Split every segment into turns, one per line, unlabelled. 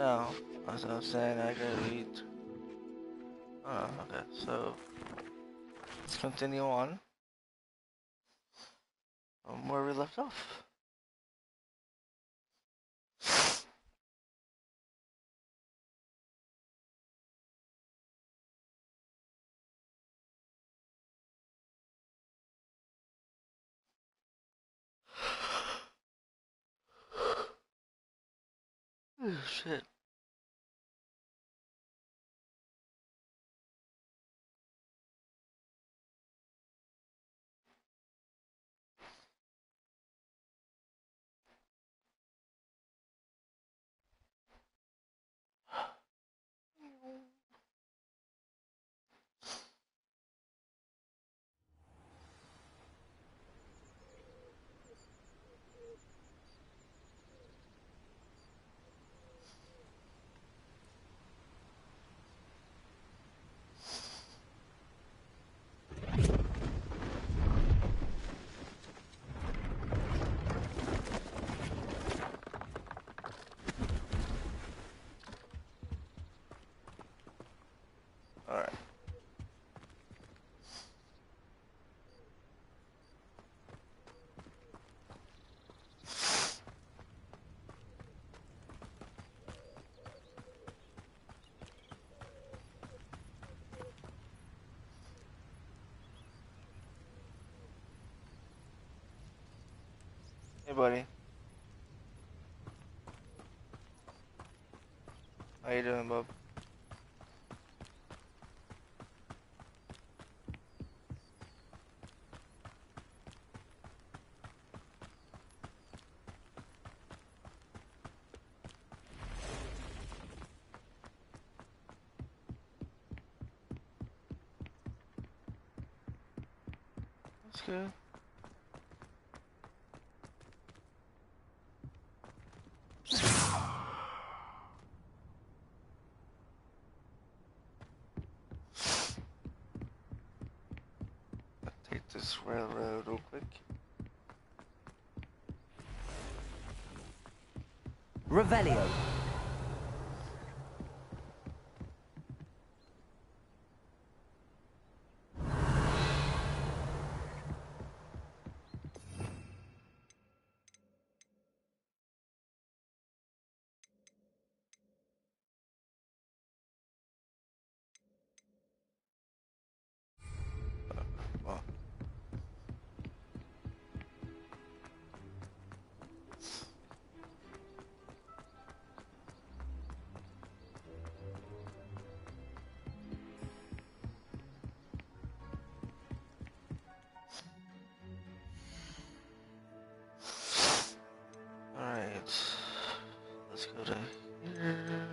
Now, as I was saying, I gotta read. Oh, okay, so let's continue on from where we left off. Oh, shit. Alright. Hey, buddy. How you doing, bub? That's good. Take this railroad real quick.
Revelio.
Oh. Alright. Let's go to here.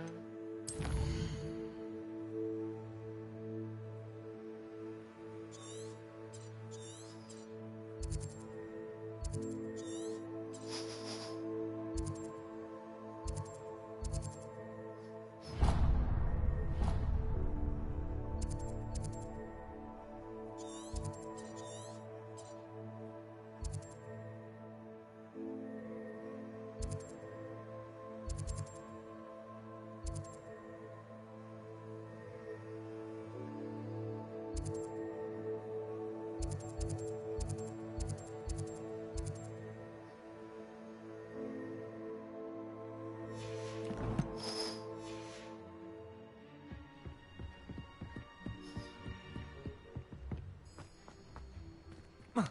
Oh,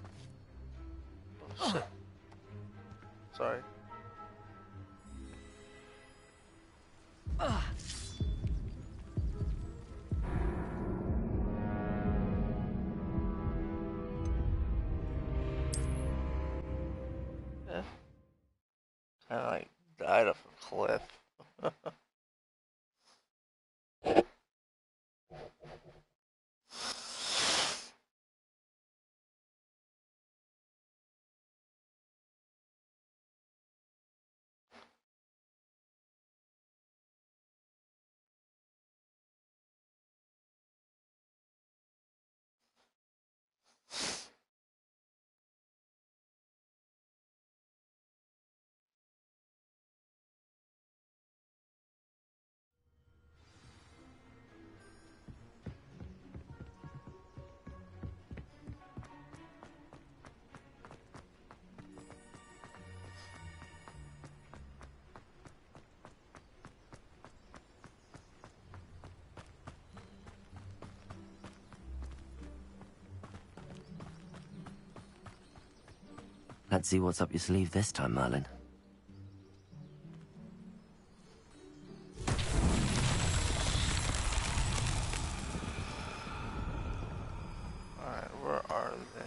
shit. Sorry. Yeah. Kinda like died off a cliff.
Let's see what's up your sleeve this time, Merlin.
Alright, where are they?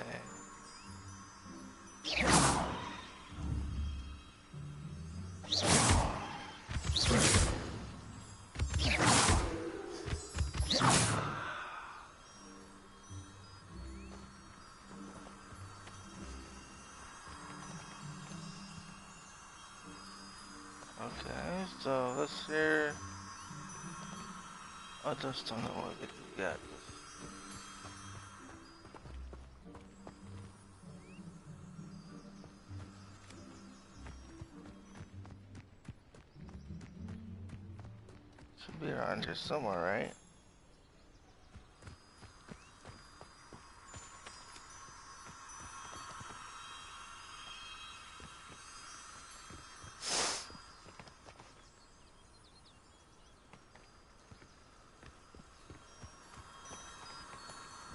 Okay, so let's hear. I just don't know what we got. Should be around here somewhere, right?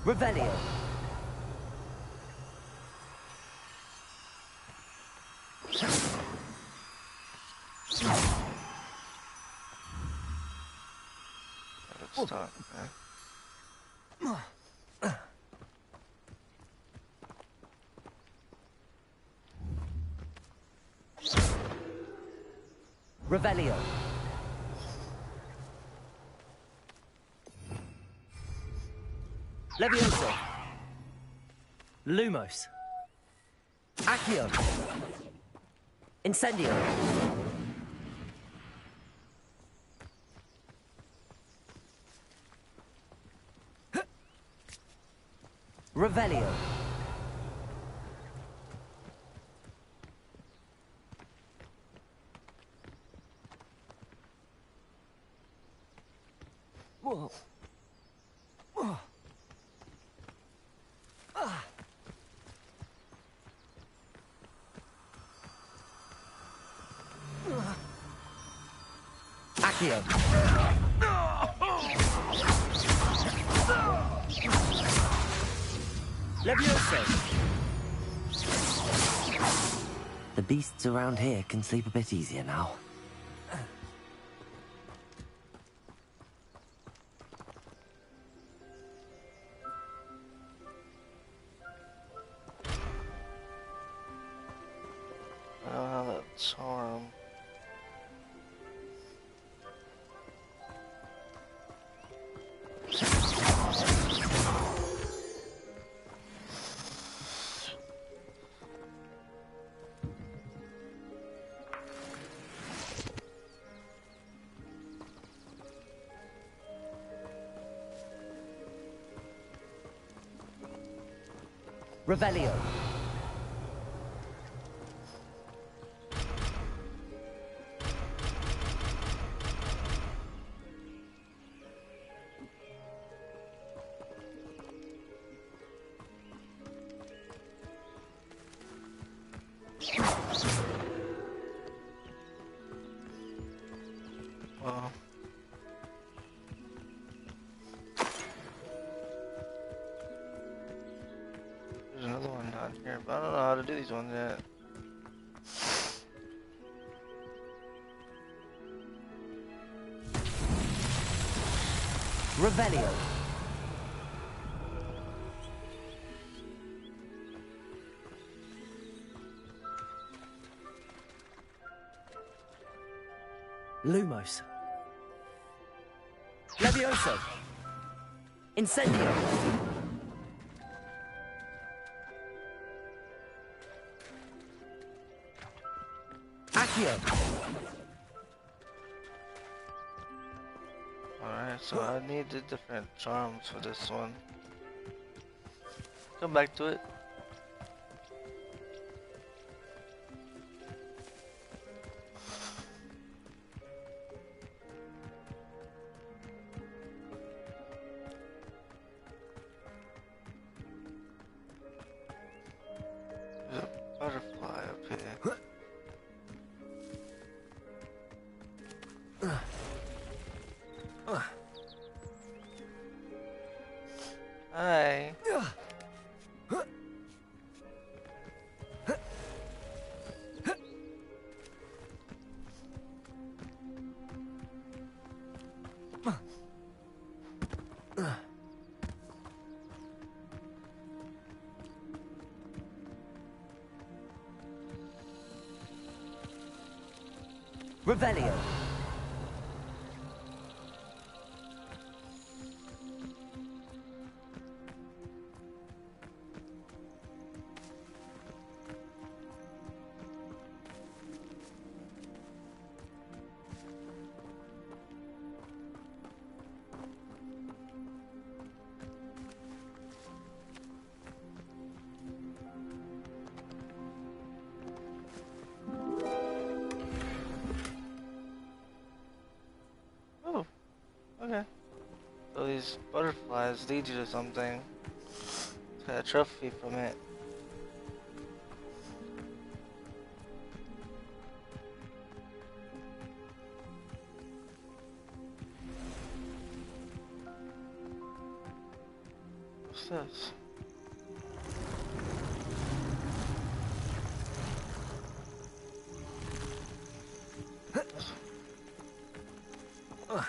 Revelio.
Let's stop, man.
Revelio. Levioso. Lumos. Accio. Incendio. Revelio. Whoa. Accio. Levioso. The beasts around here can sleep a bit easier now.
I don't have that charm.
Revelio.
Well, there's another one down here, but I don't know how to do these ones yet.
Revelio. Lumos. Levioso. Incendio. Accio.
Alright, so I need the different charms for this one. Come back to it. There's a butterfly up here. Hi.
Revelio.
Oh, okay. So these butterflies lead you to something. Got a trophy from it. What's this? Okay.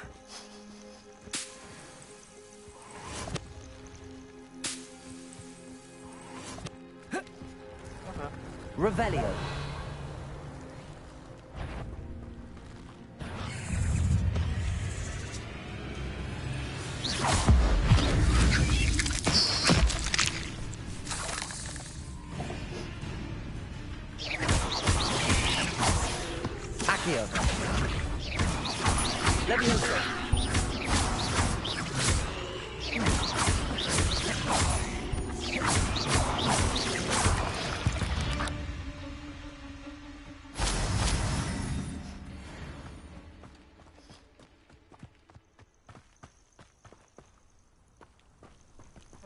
Revelio. Accio. Levioso.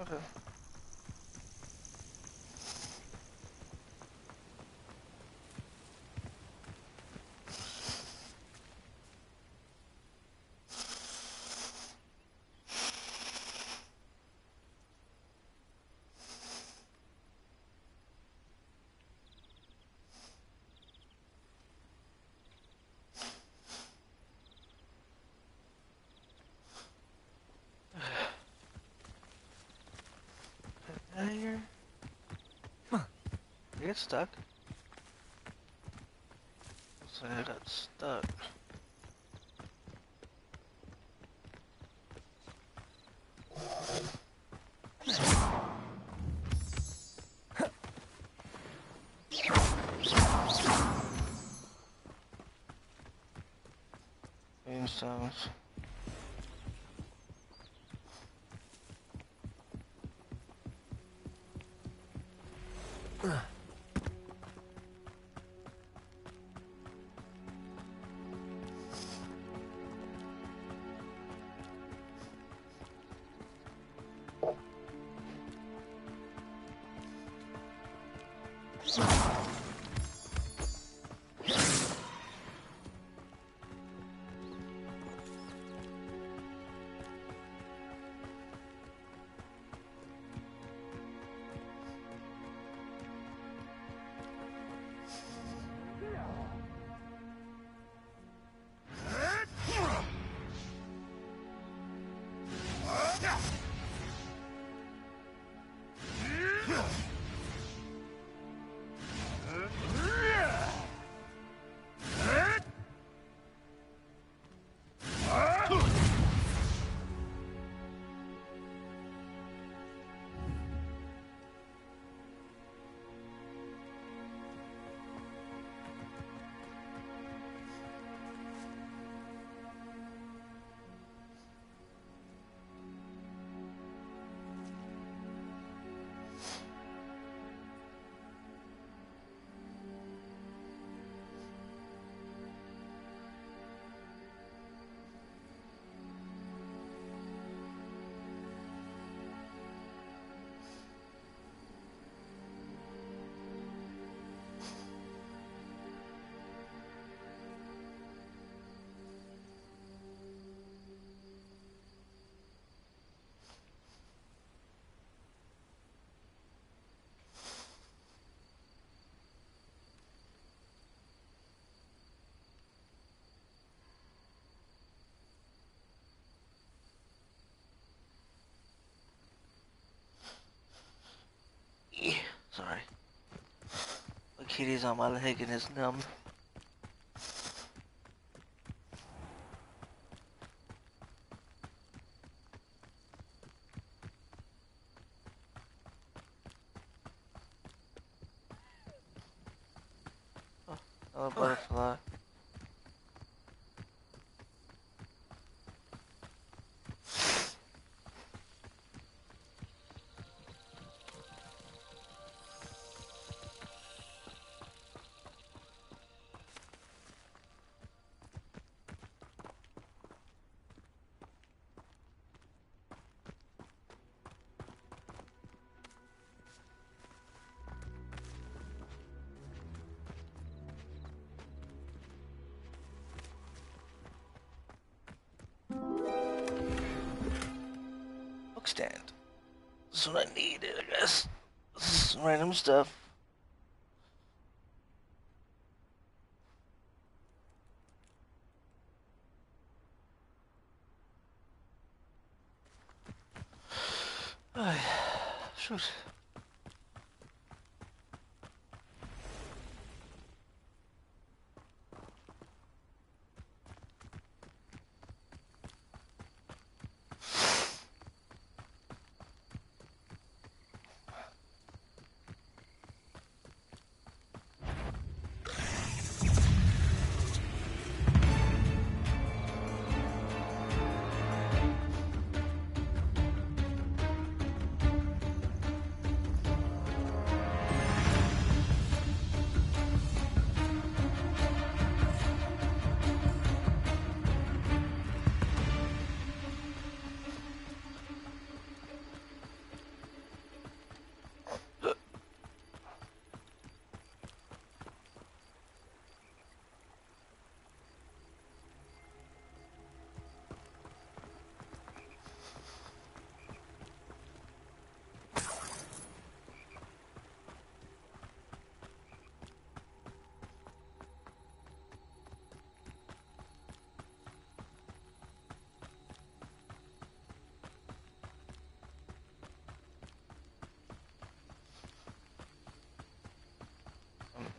Okay. Out of here. You get stuck. Looks like I got stuck. Stones. kitties on my leg and it's numb. Oh, another butterfly. Book stand. This is what I needed, I guess. This is random stuff. Shoot.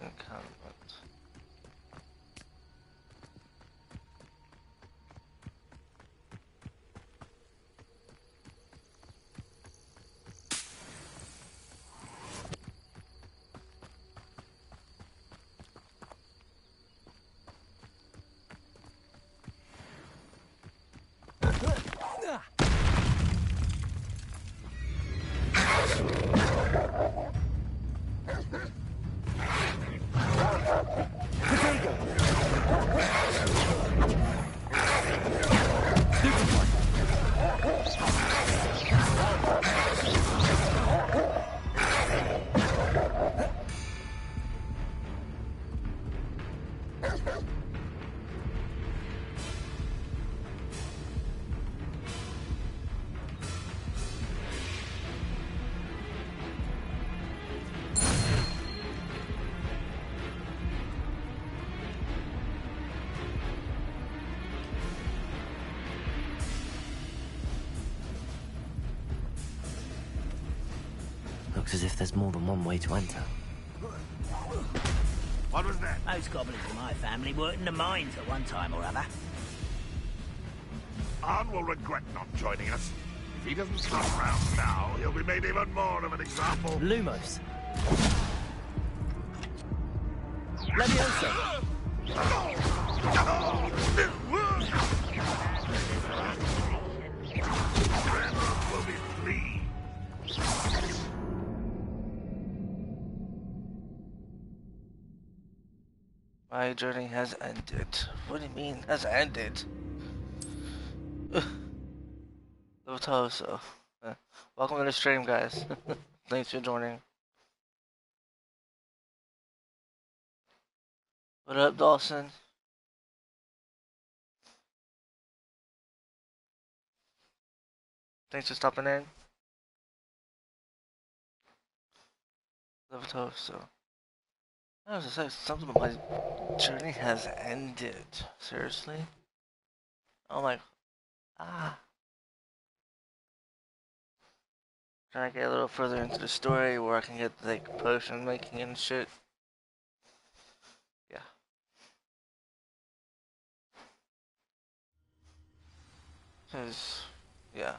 Encampment.
Looks as if there's more than one way to enter.
What was that?
Most goblins in my family worked in the mines at one time or other.
Arn will regret not joining us. If he doesn't come round now, he'll be made even more of an example.
Lumos. Leviosa.
Will be pleased.
My journey has ended. What do you mean, has ended? Lotoso. Welcome to the stream, guys. Thanks for joining. What up, Dawson? Thanks for stopping in. Lotoso. I was gonna say something about my journey has ended. Seriously? I'm like, trying to get a little further into the story where I can get like potion making and shit. Cause, yeah.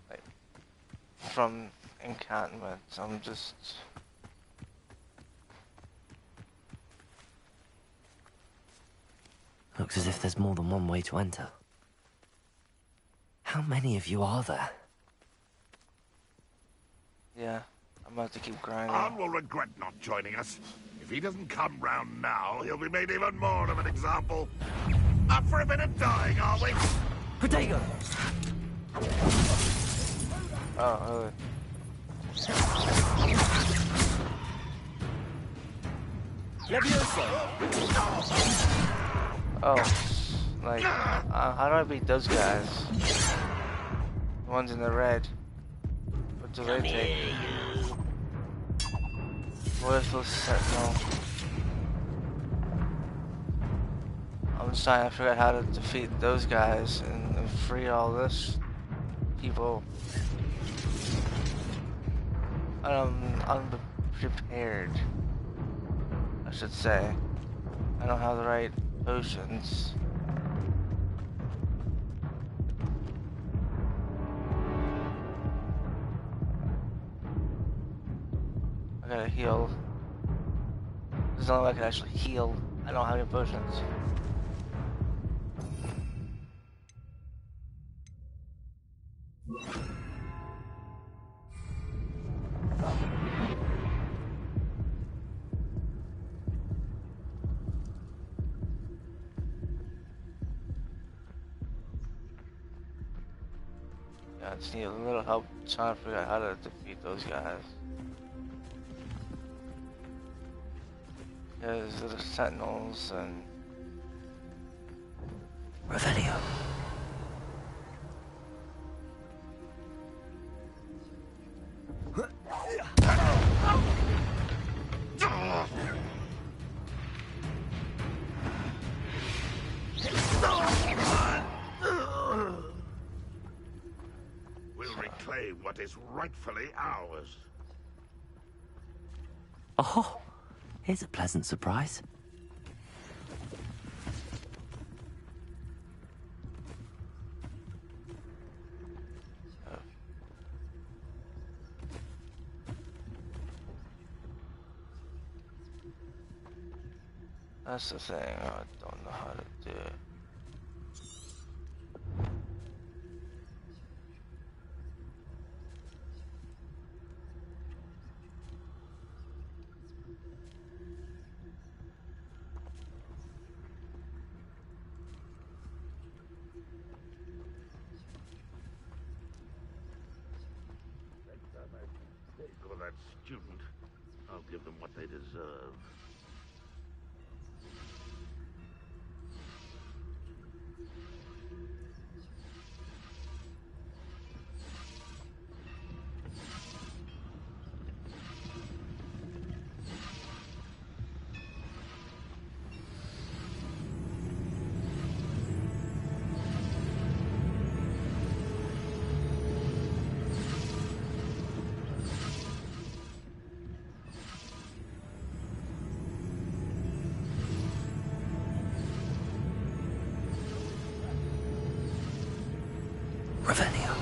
Like, from encampments, I'm just...
Looks as if there's more than one way to enter. How many of you are there?
Yeah, I'm about to keep grinding.
Arn will regret not joining us. If he doesn't come round now, he'll be made even more of an example. Up for a bit of dying, are we?
Protego!
Oh, really? Oh, like, how do I beat those guys? The ones in the red. What do they take? Worthless Sentinel. I'm just trying to figure out how to defeat those guys and free all this people. Unprepared, I should say. I don't have the right potions. I gotta heal. There's no way I can actually heal. I don't have any potions. Yeah, I just need a little help trying to figure out how to defeat those guys. Because they're sentinels and...
Revelio.
We'll reclaim what is rightfully ours.
Oh, here's a pleasant surprise.
That's the thing, I don't know how to do it.
Next time I take for that student, I'll give them what they deserve.
Revelio.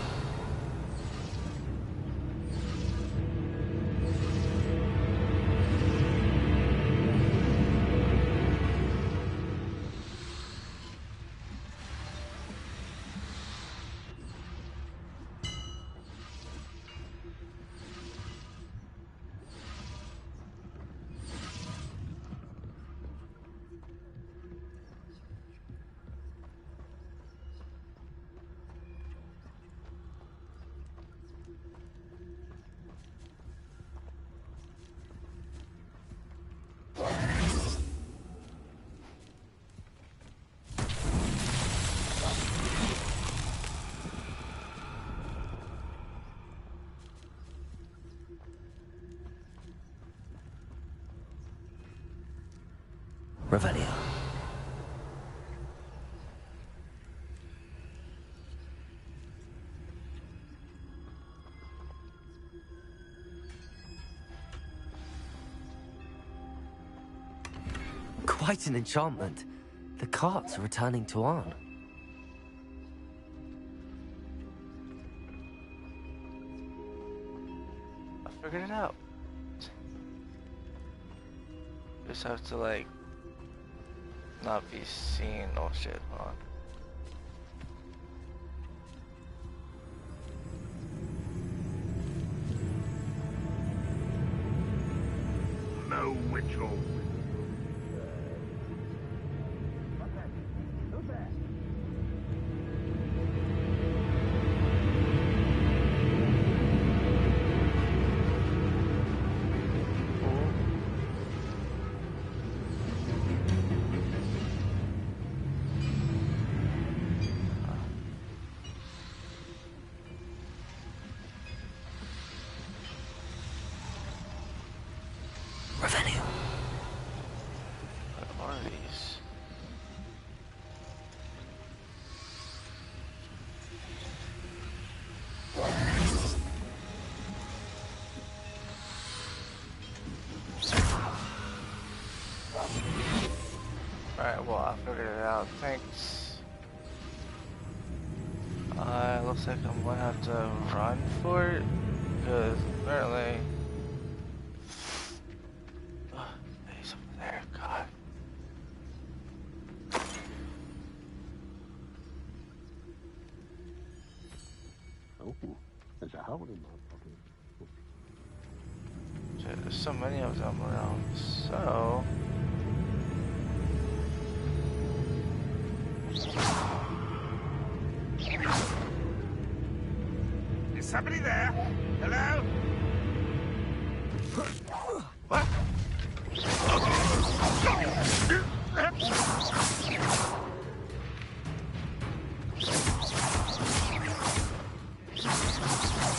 Revelio. Quite an enchantment. The carts are returning to Arn.
I figured it out. Just have to like not be seen. Oh shit, hold on.
No Witchell.
Revelio.
What are these? Alright, well, I figured it out. Thanks. Looks like I'm gonna have to run for it, because apparently... He's over there, God.
Oh, there's a hole in my pocket.
Shit, there's so many of them around, so...
Is somebody there? Hello? What?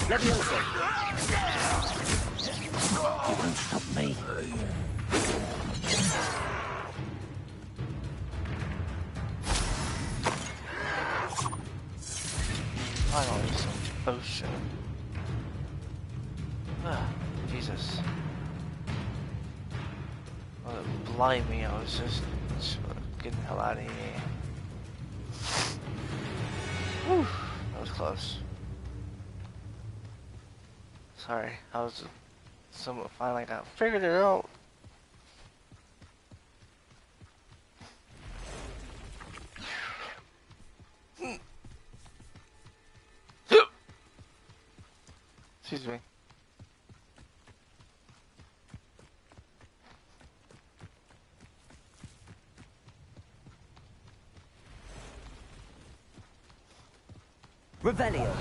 Let me also. You won't stop me.
Finally, some potion. Ah, Jesus. Oh, blimey, I was just getting the hell out of here. Whew, that was close. Sorry, I was somewhat finally figured it out. Excuse me.
Revelio.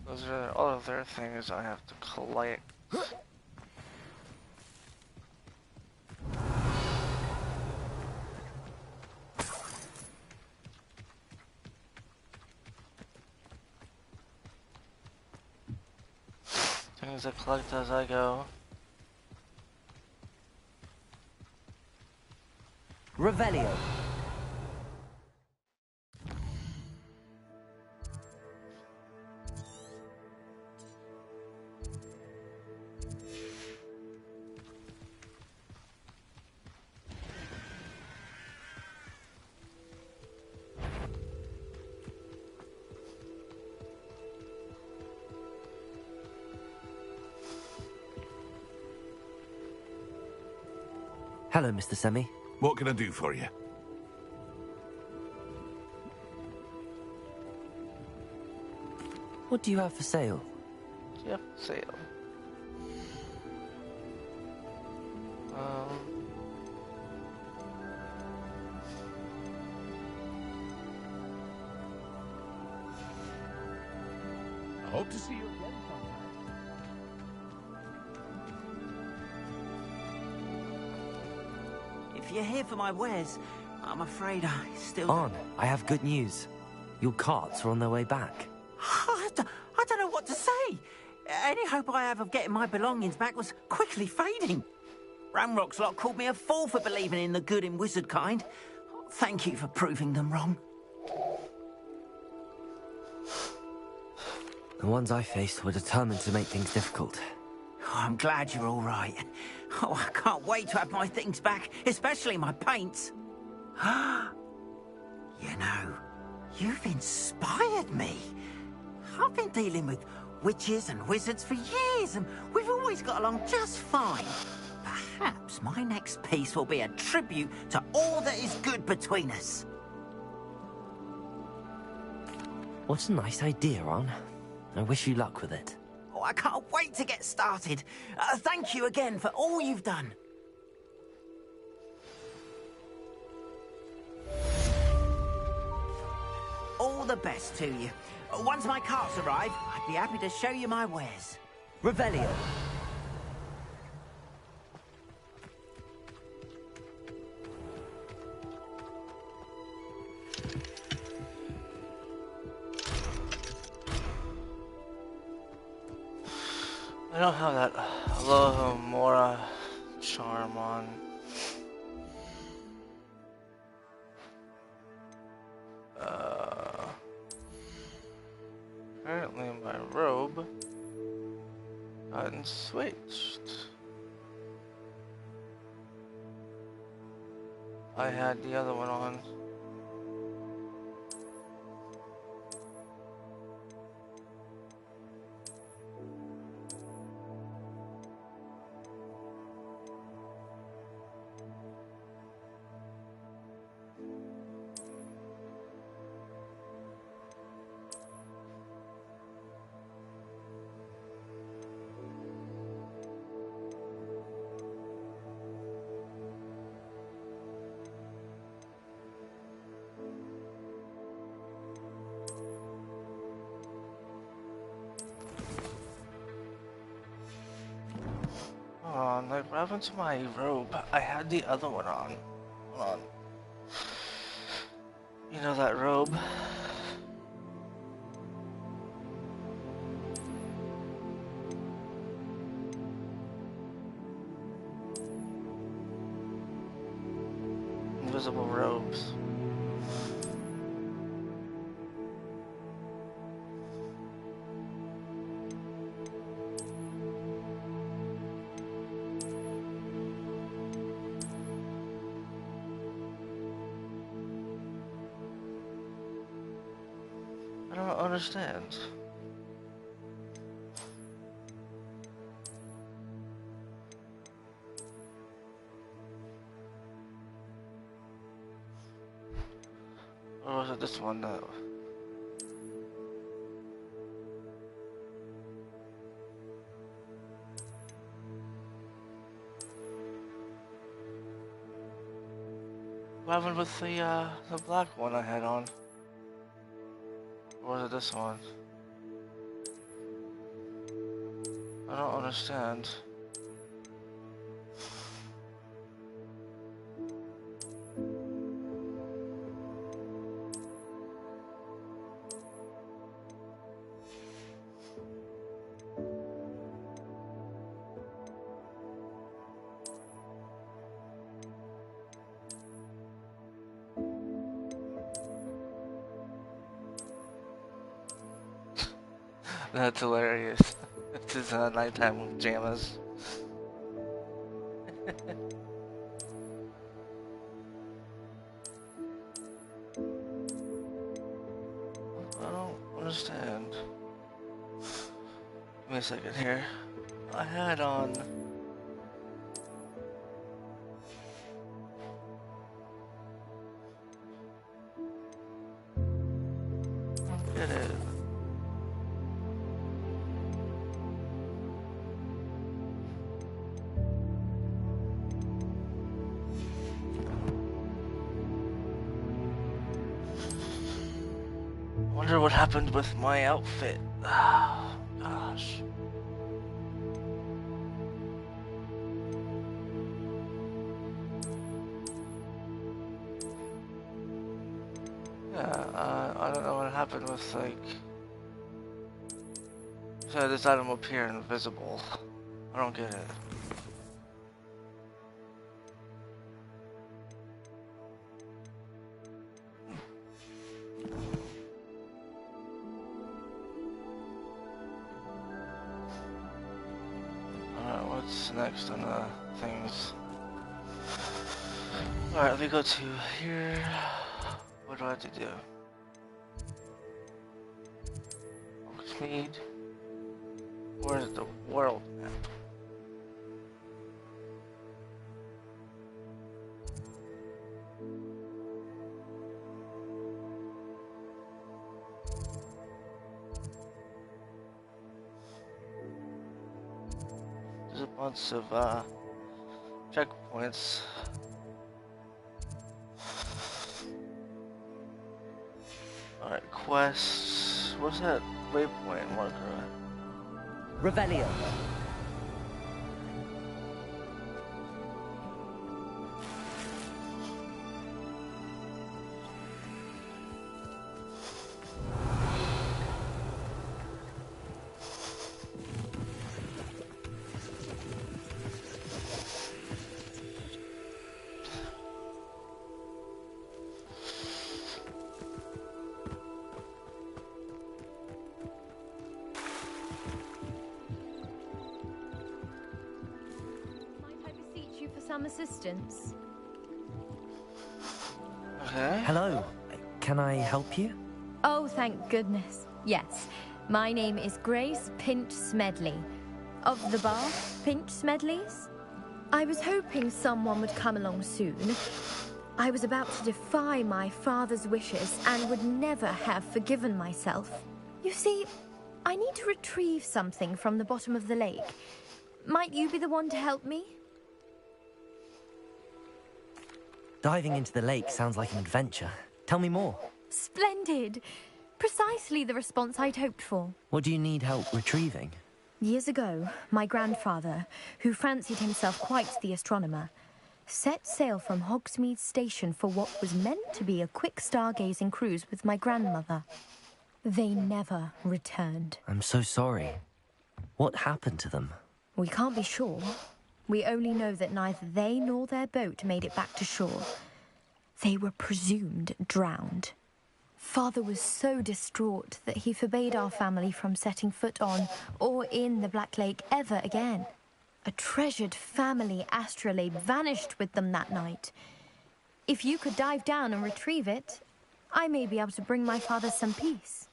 Those are all of their things I have to collect. Things I collect as I go.
Revelio. Hello, Mr. Semi.
What can I do for you?
What do you have for sale?
Yep, sale.
I hope to see you again sometime.
If you're here for my wares, I'm afraid I still...
Arn, I have good news. Your carts are on their way back.
I don't know what to say. Any hope I have of getting my belongings back was quickly fading. Ramrock's lot called me a fool for believing in the good in wizard kind. Thank you for proving them wrong.
The ones I faced were determined to make things difficult.
Oh, I'm glad you're all right. Oh, I can't wait to have my things back, especially my paints. You know, you've inspired me. I've been dealing with witches and wizards for years, and we've always got along just fine. Perhaps my next piece will be a tribute to all that is good between us.
What a nice idea, Ron. I wish you luck with it.
Oh, I can't wait to get started. Thank you again for all you've done. All the best to you. Once my carts arrive, I'd be happy to show you my wares.
Revelio.
I don't have that Alohomora charm on. Apparently my robe gotten switched. I had the other one on. Like, what happened to my robe? I had the other one on. Hold on. You know that robe? Invisible robes. I don't understand. Or was it this one though? What happened with the black one I had on? Or was it this one? I don't understand. That's hilarious. It's his nighttime pajamas. I don't understand. Give me a second here. I had on... I don't get it. Wonder what happened with my outfit. Oh, gosh. Yeah, I don't know what happened with, like... So this item appear invisible. I don't get it. what's next on the things. Alright, let me go to here. What do I have to do? Speed. Where's the world map? There's a bunch of checkpoints. Alright, quests. What's that waypoint marker?
Revelio.
Some assistance.
Okay.
Hello. Can I help you?
Oh, thank goodness. Yes. My name is Grace Pinch Smedley. Of the bar, Pinch Smedleys? I was hoping someone would come along soon. I was about to defy my father's wishes and would never have forgiven myself. You see, I need to retrieve something from the bottom of the lake. Might you be the one to help me?
Diving into the lake sounds like an adventure. Tell me more.
Splendid. Precisely the response I'd hoped for.
What do you need help retrieving?
Years ago, my grandfather, who fancied himself quite the astronomer, set sail from Hogsmeade Station for what was meant to be a quick stargazing cruise with my grandmother. They never returned.
I'm so sorry. What happened to them?
We can't be sure. We only know that neither they nor their boat made it back to shore. They were presumed drowned. Father was so distraught that he forbade our family from setting foot on or in the Black Lake ever again. A treasured family astrolabe vanished with them that night. If you could dive down and retrieve it, I may be able to bring my father some peace.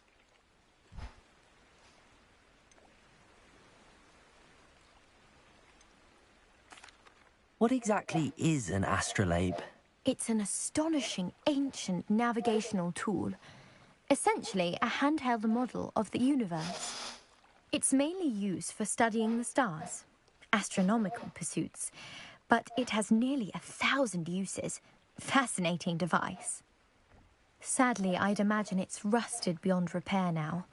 What exactly is an astrolabe?
It's an astonishing ancient navigational tool. Essentially, a handheld model of the universe. It's mainly used for studying the stars, astronomical pursuits, but it has nearly 1,000 uses. Fascinating device. Sadly, I'd imagine it's rusted beyond repair now.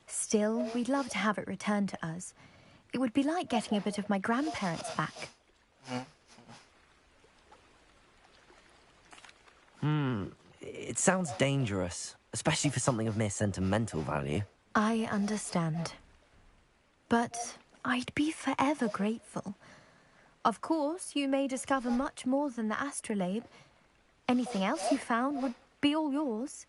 Still, we'd love to have it returned to us. It would be like getting a bit of my grandparents back.
It sounds dangerous, especially for something of mere sentimental value.
I understand. But I'd be forever grateful. Of course, you may discover much more than the astrolabe. Anything else you found would be all yours.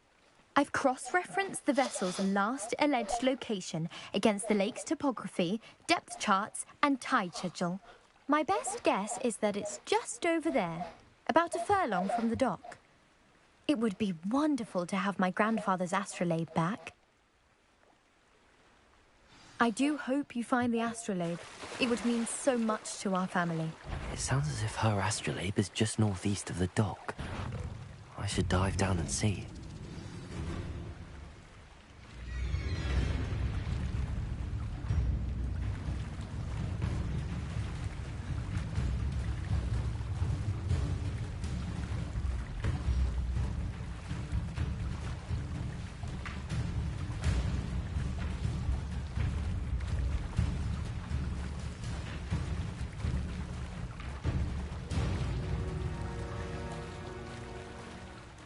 I've cross-referenced the vessel's last alleged location against the lake's topography, depth charts, and tide schedule. My best guess is that it's just over there, about a furlong from the dock. It would be wonderful to have my grandfather's astrolabe back. I do hope you find the astrolabe. It would mean so much to our family.
It sounds as if her astrolabe is just northeast of the dock. I should dive down and see.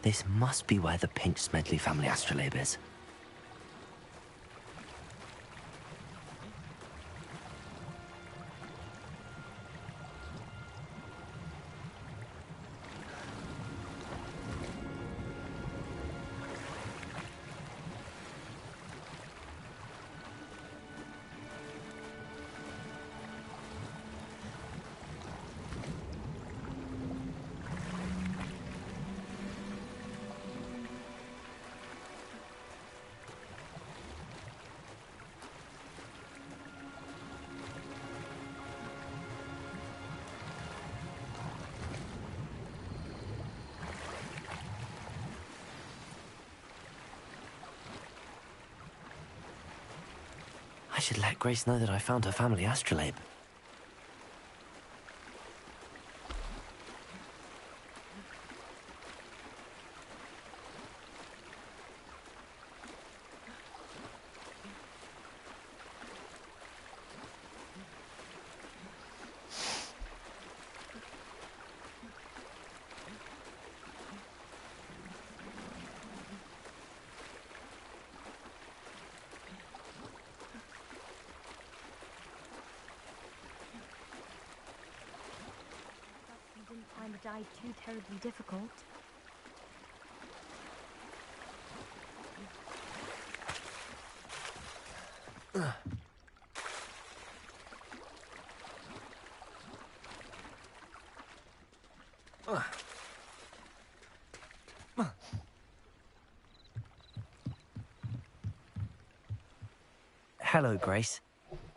This must be where the Pinch Smedley family astrolabe is. should let Grace know that I found her family astrolabe.
You didn't find the dive too terribly difficult.
Hello, Grace.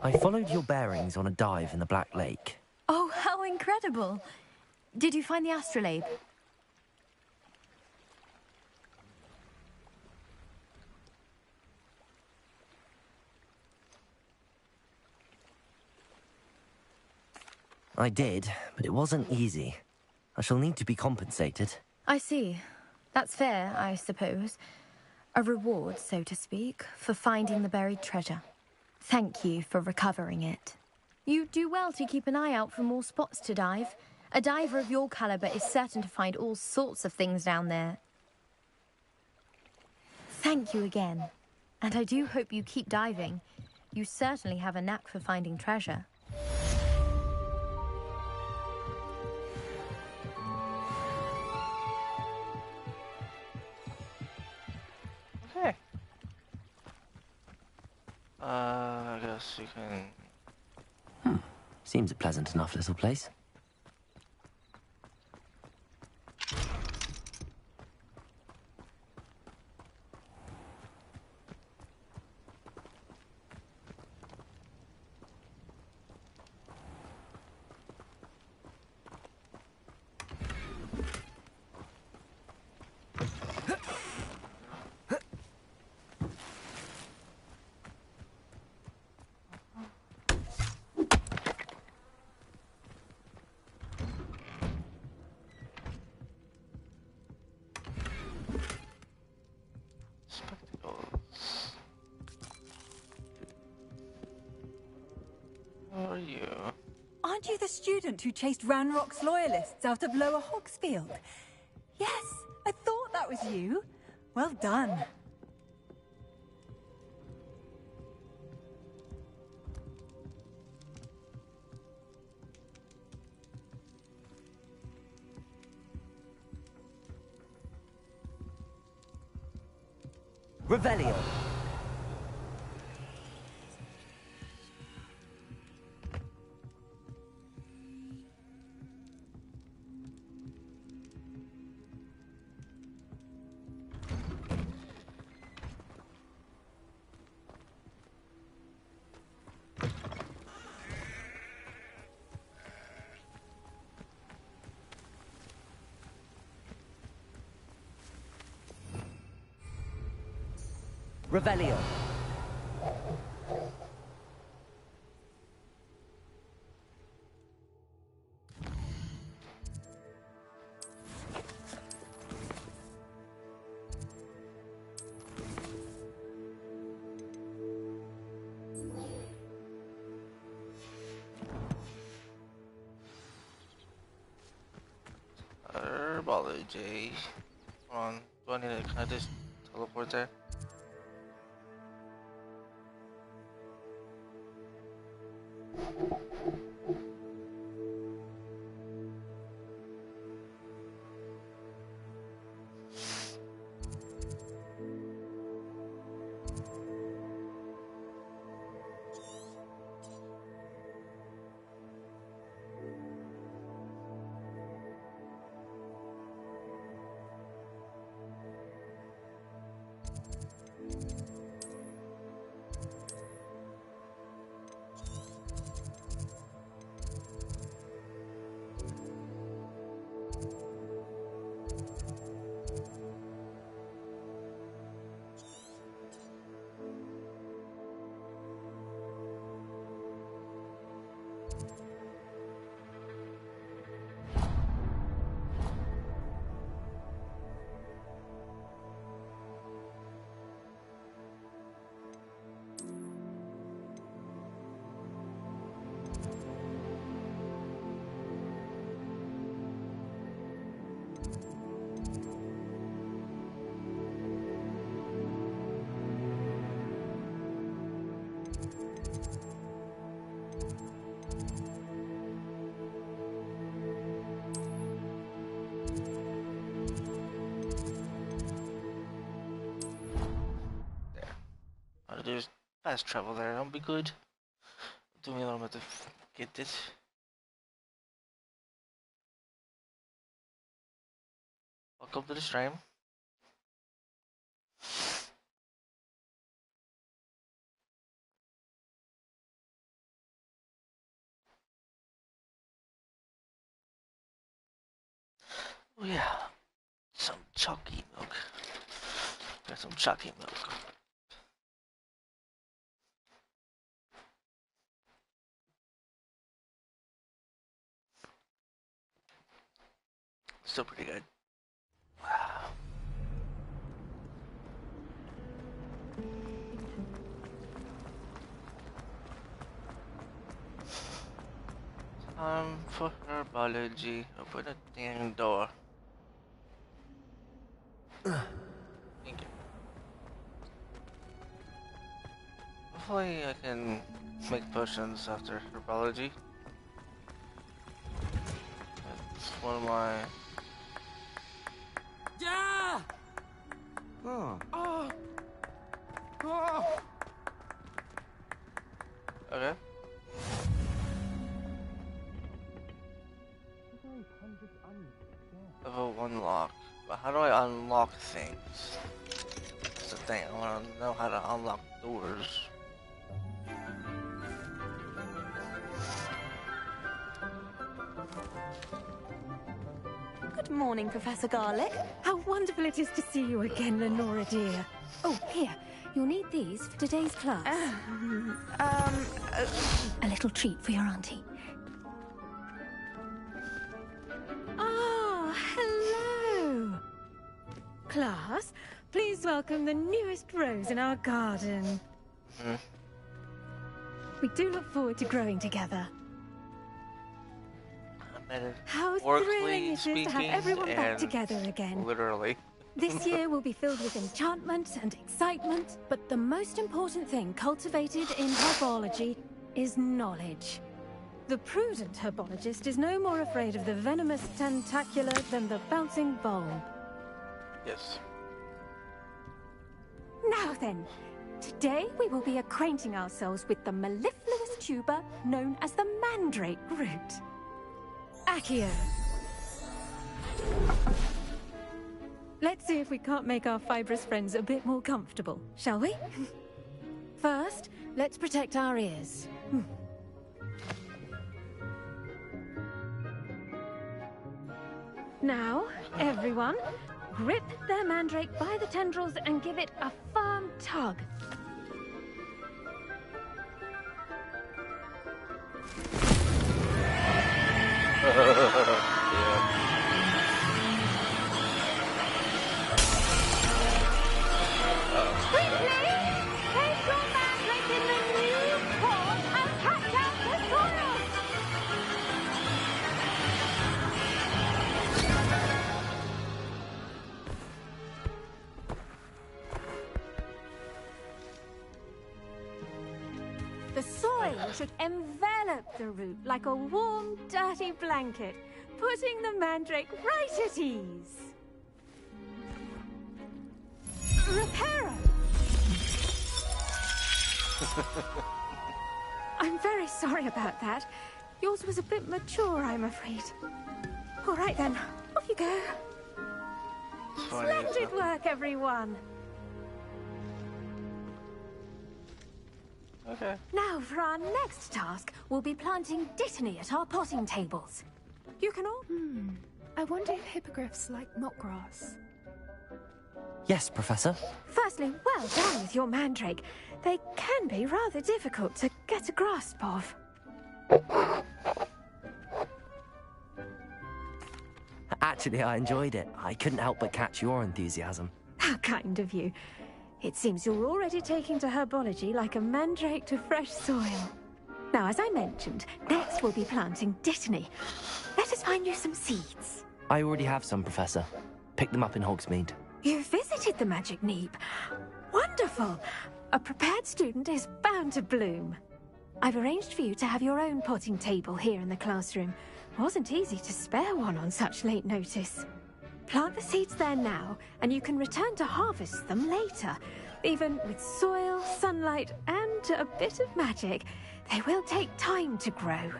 I followed your bearings on a dive in the Black Lake.
Oh, how incredible! Did you find the astrolabe?
I did, but it wasn't easy. I shall need to be compensated.
I see. That's fair, I suppose. A reward, so to speak, for finding the buried treasure. Thank you for recovering it. You do well to keep an eye out for more spots to dive. A diver of your caliber is certain to find all sorts of things down there. Thank you again. And I do hope you keep diving. You certainly have a knack for finding treasure.
Okay. I guess you can...
Seems a pleasant enough little place.
Spectacles. Who are you?
Aren't you the student who chased Ranrock's loyalists out of Lower Hogsfield? Yes, I thought that was you. Well done.
Revelio. Revelio.
Herbology. Hold on. Do I need to, can I just teleport there? fast travel there. That'll be good. Do me a little bit to get this. Welcome to the stream. Oh yeah, some chalky milk. Got some chalky milk. Still pretty good. Wow. For herbology, open the dang door. Thank you. Hopefully I can make potions after herbology. It's one of my...
Yeah! Oh. Oh. Oh.
Okay. Level 1 lock. But how do I unlock things? That's the thing. I want to know how to unlock doors.
Good morning, Professor Garlic. How wonderful it is to see you again, Lenora dear. Oh, here. You'll need these for today's class. A little treat for your auntie.
Ah, hello. Class, please welcome the newest rose in our garden. We do look forward to growing together. How thrilling it is to have everyone back together again.
Literally.
This year will be filled with enchantment and excitement, but the most important thing cultivated in herbology is knowledge. The prudent herbologist is no more afraid of the venomous tentacular than the bouncing bulb.
Yes.
Now then, today we will be acquainting ourselves with the mellifluous tuber known as the mandrake root. Accio. Let's see if we can't make our fibrous friends a bit more comfortable, shall we? First, let's protect our ears. Now, everyone, grip their mandrake by the tendrils and give it a firm tug. The soil should envelop the root like a warm, dirty blanket, putting the mandrake right at ease. Reparo! I'm very sorry about that. Yours was a bit mature, I'm afraid. All right then, off you go. Splendid work, everyone.
Okay.
Now for our next task, we'll be planting dittany at our potting tables. You can all...
I wonder if hippogriffs like knotgrass.
Yes, Professor.
Firstly, well done with your mandrake. They can be rather difficult to get a grasp of.
Actually, I enjoyed it. I couldn't help but catch your enthusiasm.
How kind of you. It seems you're already taking to herbology like a mandrake to fresh soil. Now, as I mentioned, next we'll be planting dittany. Let us find you some seeds.
I already have some, Professor. Picked them up in Hogsmeade.
You visited the Magic Neep. Wonderful! A prepared student is bound to bloom. I've arranged for you to have your own potting table here in the classroom. Wasn't easy to spare one on such late notice. Plant the seeds there now, and you can return to harvest them later, even with soil, sunlight, and and a bit of magic, they will take time to grow.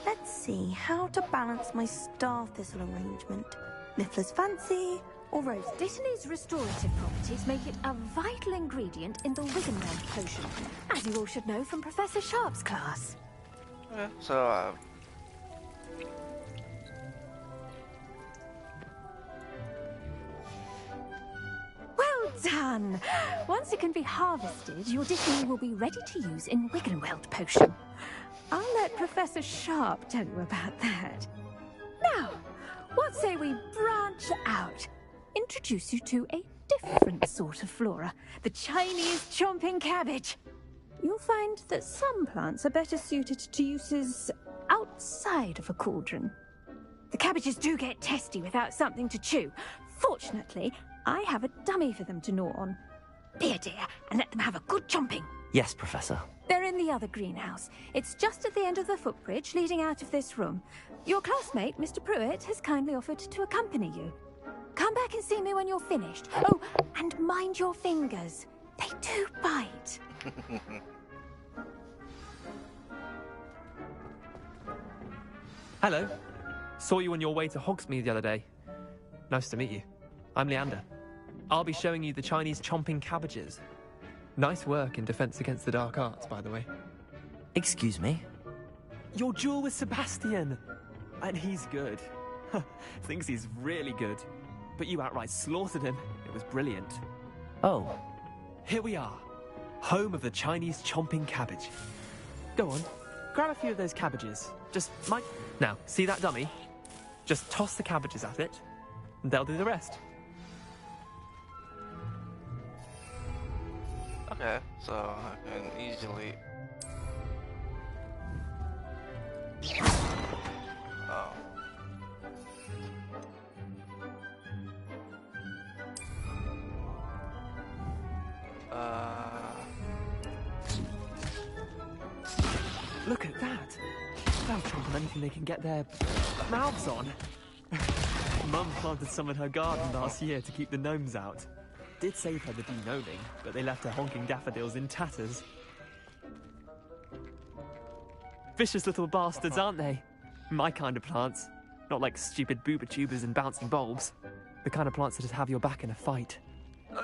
Let's see how to balance my star thistle arrangement. Miffler's fancy or rose?
Dittany's restorative properties make it a vital ingredient in the Wiggenweld potion, as you all should know from Professor Sharp's class.
Okay, so
Well done! Once it can be harvested, your Dittany will be ready to use in Wiggenweld potion. I'll let Professor Sharp tell you about that. Now, what say we branch out? Introduce you to a different sort of flora, the Chinese chomping cabbage. You'll find that some plants are better suited to uses outside of a cauldron. The cabbages do get testy without something to chew. Fortunately, I have a dummy for them to gnaw on. Be a dear and let them have a good chomping.
Yes, Professor.
They're in the other greenhouse. It's just at the end of the footbridge leading out of this room. Your classmate, Mr. Pruitt, has kindly offered to accompany you. Come back and see me when you're finished. Oh, and mind your fingers. They do bite.
Hello. Saw you on your way to Hogsmeade the other day. Nice to meet you. I'm Leander. I'll be showing you the Chinese chomping cabbages. Nice work in Defense Against the Dark Arts, by the way.
Excuse me?
Your duel with Sebastian! And he's good. Thinks he's really good. But you outright slaughtered him. It was brilliant.
Oh.
Here we are. Home of the Chinese chomping cabbage. Go on. Grab a few of those cabbages. Now, see that dummy? Just toss the cabbages at it, and they'll do the rest.
okay, so I can easily. Oh.
Look at that. They'll chomp on anything they can get their mouths on. Mum planted some in her garden last year to keep the gnomes out. Did save her the de-gnoming, but they left her honking daffodils in tatters. Vicious little bastards, aren't they? My kind of plants. Not like stupid booba tubers and bouncing bulbs. The kind of plants that just have your back in a fight.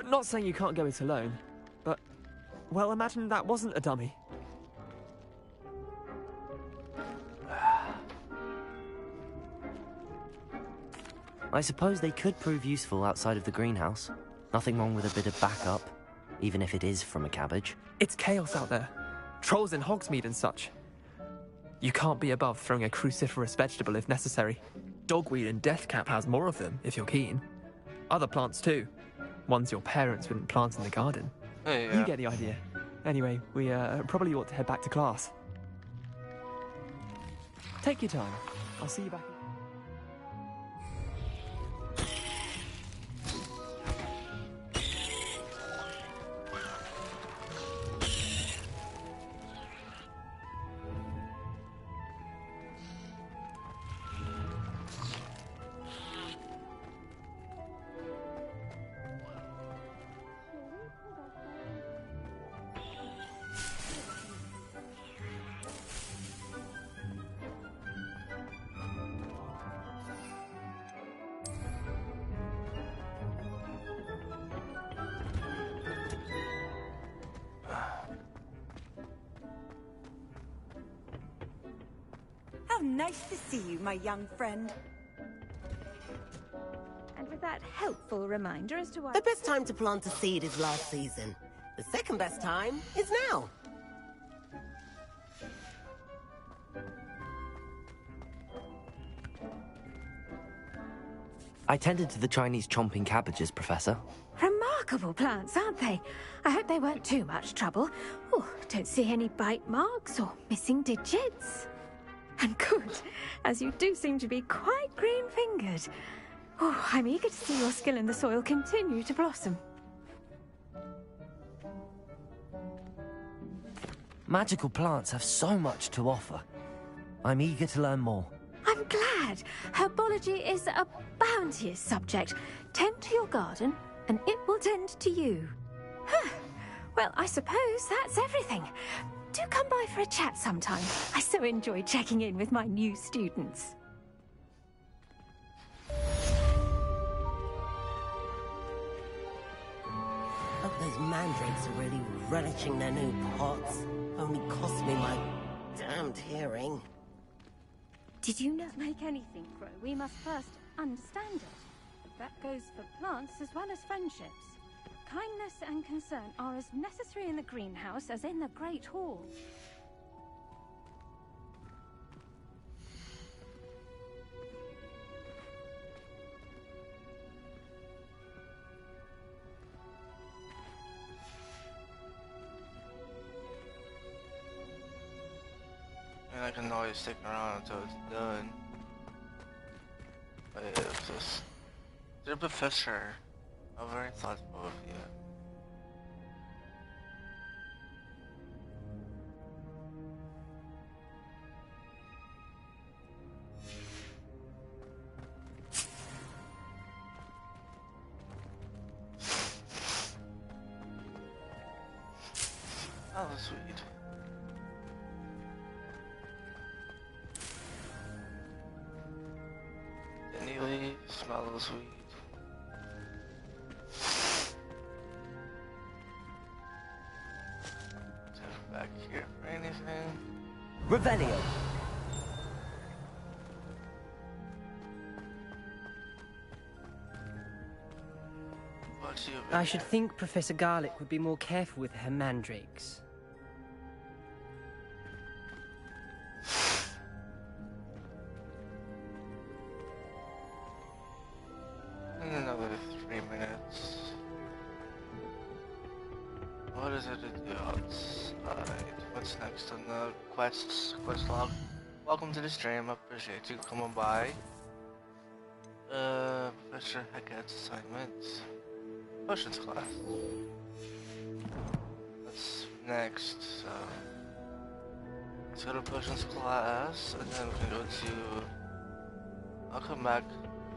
Not saying you can't go it alone, but... well, imagine that wasn't a dummy.
I suppose they could prove useful outside of the greenhouse. Nothing wrong with a bit of backup, even if it is from a cabbage.
It's chaos out there. Trolls in Hogsmeade and such. You can't be above throwing a cruciferous vegetable if necessary. Dogweed and deathcap has more of them, if you're keen. Other plants too. Ones your parents wouldn't plant in the garden.
Hey, yeah.
You get the idea. Anyway, we probably ought to head back to class. Take your time. I'll see you back.
How nice to see you, my young friend.
And with that helpful reminder as to why...
The best time to plant a seed is last season. The second best time is now.
I tended to the Chinese chomping cabbages, Professor.
Remarkable plants, aren't they? I hope they weren't too much trouble. Oh, don't see any bite marks or missing digits. And good, as you do seem to be quite green-fingered. Oh, I'm eager to see your skill in the soil continue to blossom.
Magical plants have so much to offer. I'm eager to learn more.
I'm glad. Herbology is a bounteous subject. Tend to your garden, and it will tend to you. Well, I suppose that's everything. Do come by for a chat sometime. I so enjoy checking in with my new students.
Hope those mandrakes are really relishing their new pots. Only cost me my damned hearing.
Did you know?
To make anything grow, we must first understand it. That goes for plants as well as friendships. Kindness and concern are as necessary in the greenhouse as in the Great Hall.
And I can always stick around until it's done. But yeah, it's just... Dear Professor, I'm very thoughtful of you. Oh, sweet. Any leaf smells sweet. Check back here for anything.
Revelio.
What's you?
I should think Professor Garlick would be more careful with her mandrakes.
In another 3 minutes. What is it to do outside? What's next on the quest log? Welcome to the stream. I appreciate you coming by. Professor Hackett's assignment. Potions class. That's next, so let's go to potions class, and then we can go to... I'll come back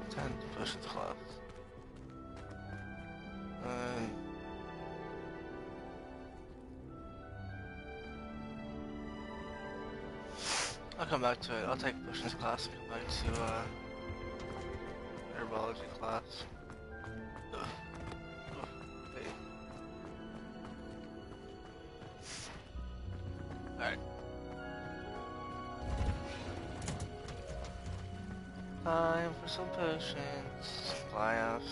to potions class. And I'll come back to it. I'll take potions class and come back to herbology class. Ugh. Hey. Alright. Time for some potions. Class.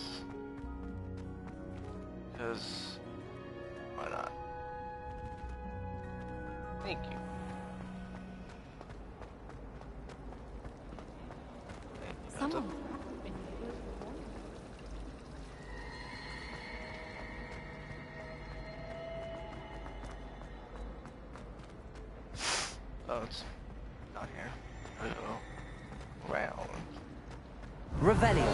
Because why not? Thank you.
Someone.
Oh, it's not here. We go round.
Revelio.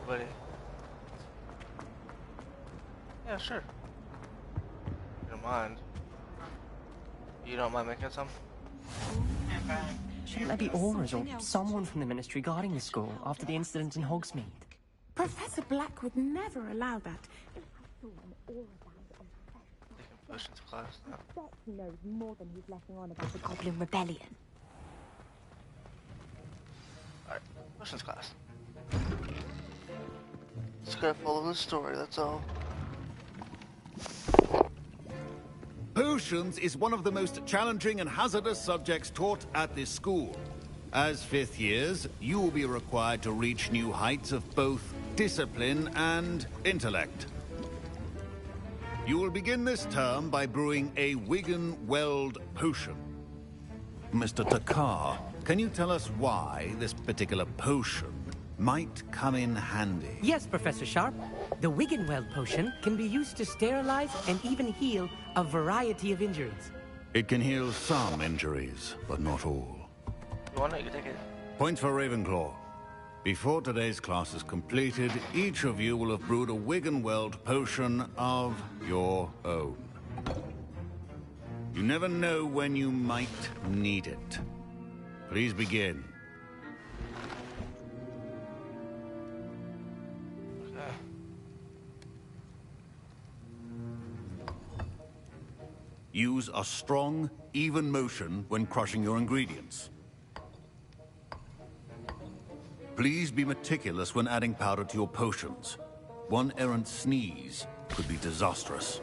Buddy. Yeah, sure. You don't mind. You don't mind making some?
Shouldn't there be auras or someone from the Ministry guarding the school after the incident in Hogsmeade?
Professor Black would never allow that.
Taking potions class now.
He knows more than he's letting on about the Goblin Rebellion.
Alright, potions class. Just gotta follow the story, that's all.
Potions is one of the most challenging and hazardous subjects taught at this school. As fifth years, you will be required to reach new heights of both discipline and intellect. You will begin this term by brewing a Wigan-Weld potion. Mr. Takar, can you tell us why this particular potion might come in handy?
Yes, Professor Sharp. The Wiggenweld potion can be used to sterilize and even heal a variety of injuries.
It can heal some injuries, but not all.
You want it? You take it.
Points for Ravenclaw. Before today's class is completed, each of you will have brewed a Wiggenweld potion of your own. You never know when you might need it. Please begin.
Okay.
Use a strong, even motion when crushing your ingredients. Please be meticulous when adding powder to your potions. One errant sneeze could be disastrous.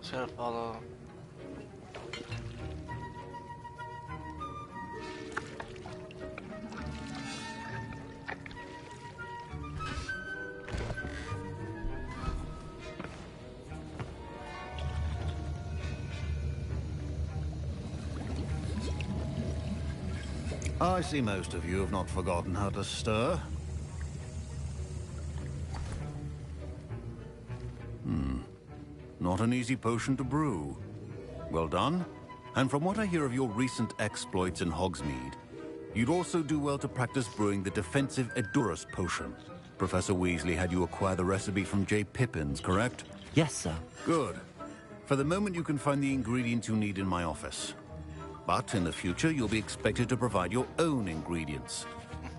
Just gotta follow.
I see most of you have not forgotten how to stir. Not an easy potion to brew. Well done. And from what I hear of your recent exploits in Hogsmeade, you'd also do well to practice brewing the defensive Edurus potion. Professor Weasley had you acquire the recipe from J. Pippin's, correct?
Yes, sir.
Good. For the moment, you can find the ingredients you need in my office. But in the future, you'll be expected to provide your own ingredients.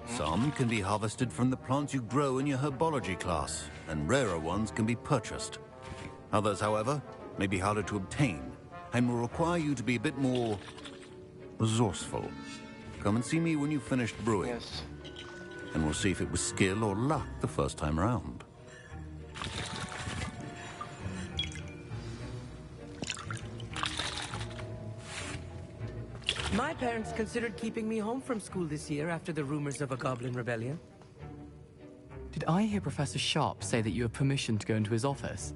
Some can be harvested from the plants you grow in your herbology class, and rarer ones can be purchased. Others, however, may be harder to obtain, and will require you to be a bit more resourceful. Come and see me when you've finished brewing.
Yes.
And we'll see if it was skill or luck the first time round.
My parents considered keeping me home from school this year after the rumors of a goblin rebellion.
Did I hear Professor Sharp say that you have permission to go into his office?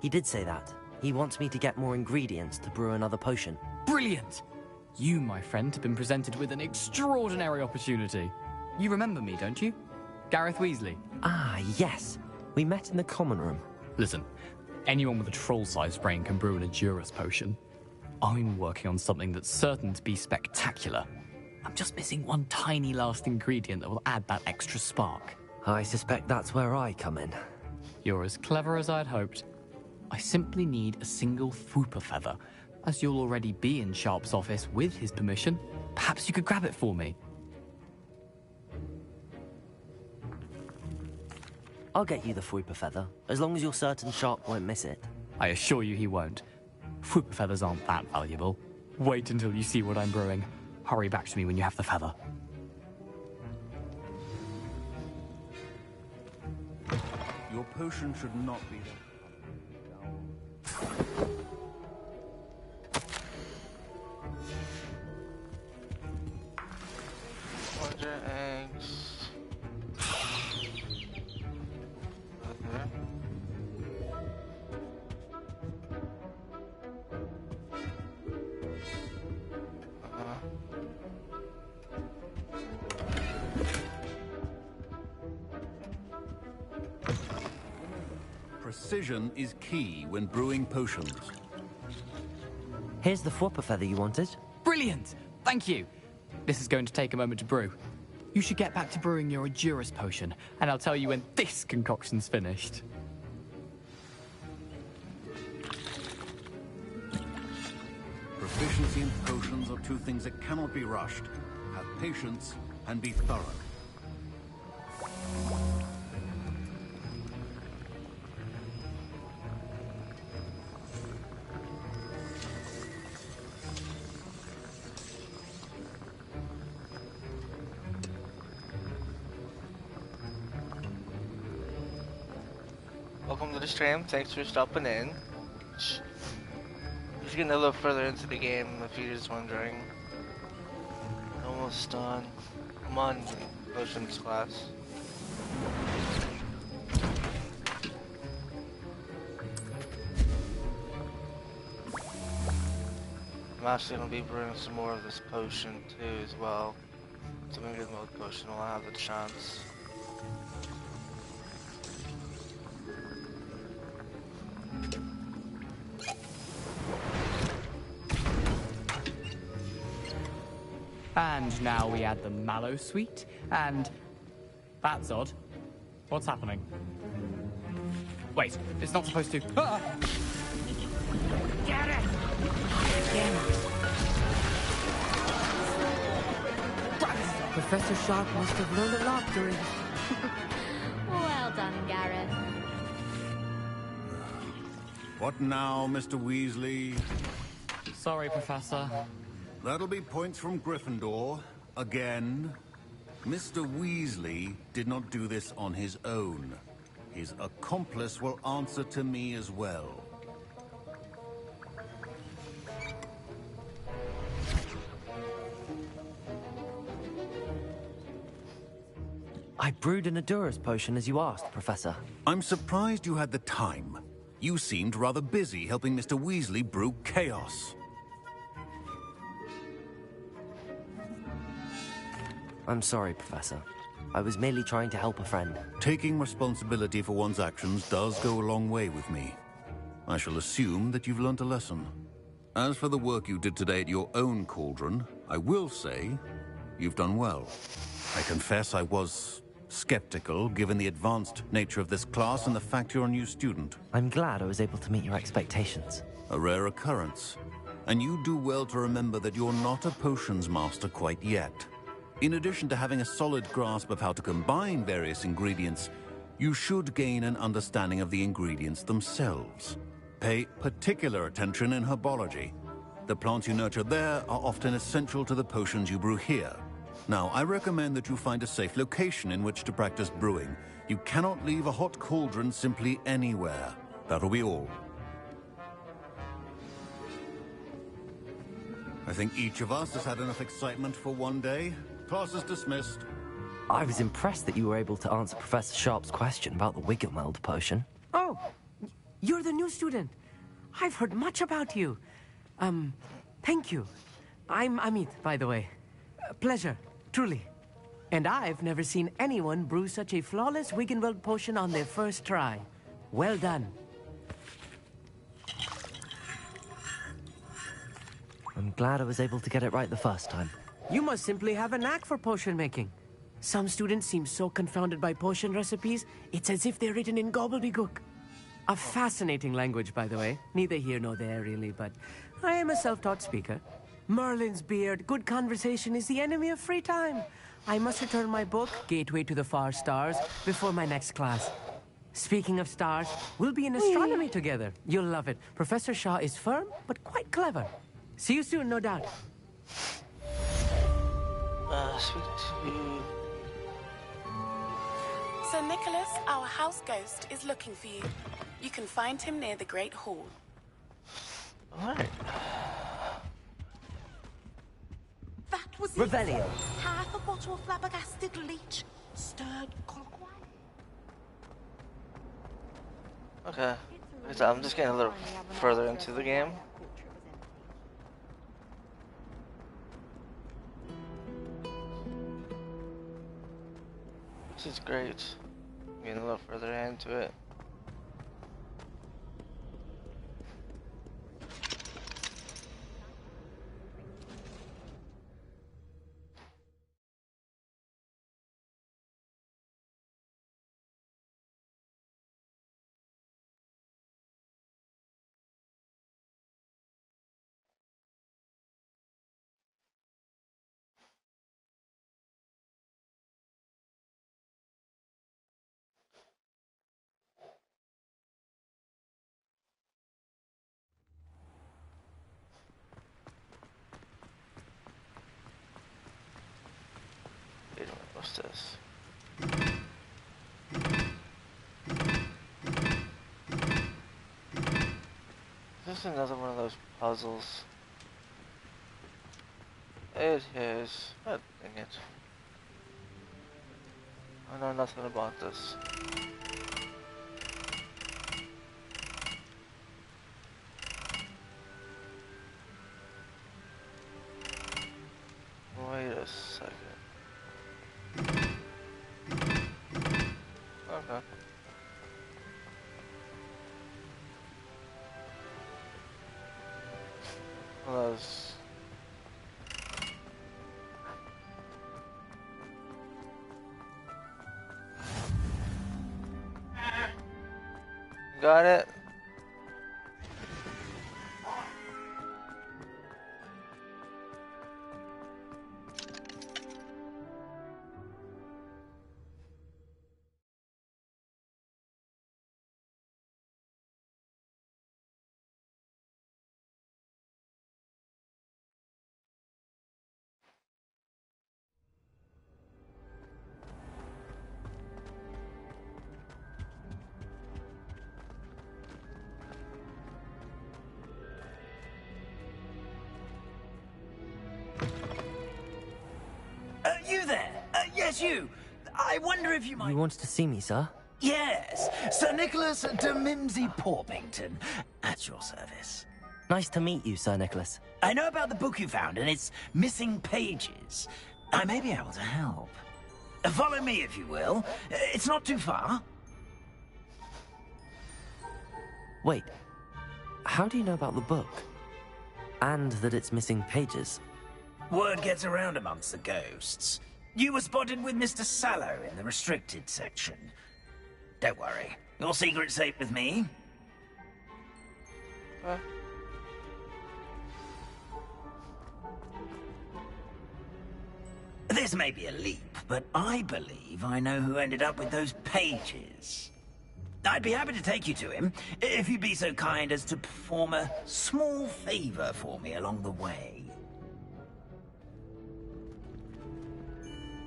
He did say that. He wants me to get more ingredients to brew another potion.
Brilliant! You, my friend, have been presented with an extraordinary opportunity. You remember me, don't you? Gareth Weasley.
Ah, yes. We met in the common room.
Listen, anyone with a troll-sized brain can brew an Edurus potion. I'm working on something that's certain to be spectacular. I'm just missing one tiny last ingredient that will add that extra spark.
I suspect that's where I come in.
You're as clever as I'd hoped. I simply need a single Fwooper feather. As you'll already be in Sharp's office with his permission, perhaps you could grab it for me.
I'll get you the Fwooper feather, as long as you're certain Sharp won't miss it.
I assure you he won't. Fwooper feathers aren't that valuable. Wait until you see what I'm brewing. Hurry back to me when you have the feather.
Your potion should not be there.
Eggs. Okay.
Precision is key when brewing potions.
Here's the Fwooper feather you wanted.
Brilliant! Thank you! This is going to take a moment to brew. You should get back to brewing your Edurus potion, and I'll tell you when this concoction's finished.
Proficiency in potions are two things that cannot be rushed. Have patience and be thorough.
Welcome to the stream. Thanks for stopping in. Just getting a little further into the game if you're just wondering. Almost done. I'm on potions class. I'm actually going to be brewing some more of this potion too as well. So I'm going to get another potion while I have the chance.
And now we add the mallow sweet, and... That's odd. What's happening? Wait, it's not supposed to... Ah!
Get it! Get it!
Professor Sharp must have learned a lot during...
Well done, Gareth.
What now, Mr. Weasley?
Sorry, Professor.
That'll be points from Gryffindor. Again. Mr. Weasley did not do this on his own. His accomplice will answer to me as well.
I brewed an Adurus potion as you asked, Professor.
I'm surprised you had the time. You seemed rather busy helping Mr. Weasley brew chaos.
I'm sorry, Professor. I was merely trying to help a friend.
Taking responsibility for one's actions does go a long way with me. I shall assume that you've learnt a lesson. As for the work you did today at your own cauldron, I will say you've done well. I confess I was skeptical, given the advanced nature of this class and the fact you're a new student.
I'm glad I was able to meet your expectations.
A rare occurrence. And you do well to remember that you're not a potions master quite yet. In addition to having a solid grasp of how to combine various ingredients, you should gain an understanding of the ingredients themselves. Pay particular attention in herbology. The plants you nurture there are often essential to the potions you brew here. Now, I recommend that you find a safe location in which to practice brewing. You cannot leave a hot cauldron simply anywhere. That'll be all. I think each of us has had enough excitement for one day. Class is dismissed.
I was impressed that you were able to answer Professor Sharp's question about the Wiggenweld potion.
Oh, you're the new student. I've heard much about you. Thank you. I'm Amit, by the way. Pleasure, truly. And I've never seen anyone brew such a flawless Wiggenweld potion on their first try. Well done.
I'm glad I was able to get it right the first time.
You must simply have a knack for potion making. Some students seem so confounded by potion recipes, it's as if they're written in gobbledygook. A fascinating language, by the way. Neither here nor there, really, but I am a self-taught speaker. Merlin's beard, good conversation is the enemy of free time. I must return my book, Gateway to the Far Stars, before my next class. Speaking of stars, we'll be in astronomy together. You'll love it. Professor Shaw is firm, but quite clever. See you soon, no doubt.
Speak to...
Sir Nicholas, our house ghost, is looking for you. You can find him near the Great Hall.
Alright.
That was
Revelio.
it. Half a bottle of flabbergasted leech, stirred clockwise.
Okay. So I'm just getting a little further into the game. This is great. Getting a little further into it. Wait a minute, what's this? Is this another one of those puzzles? It is. Oh, dang it. I know nothing about this. Wait a second. Okay. Well, that's... Got it.
You there? Yes, you. I wonder if you might...
You wanted to see me, sir?
Yes, Sir Nicholas de Mimsey Porpington, at your service.
Nice to meet you, Sir Nicholas.
I know about the book you found and its missing pages. I may be able to help. Follow me, if you will. It's not too far.
Wait, how do you know about the book? And that it's missing pages?
Word gets around amongst the ghosts. You were spotted with Mr. Sallow in the restricted section. Don't worry, your secret's safe with me. This may be a leap, but I believe I know who ended up with those pages. I'd be happy to take you to him, if you'd be so kind as to perform a small favor for me along the way.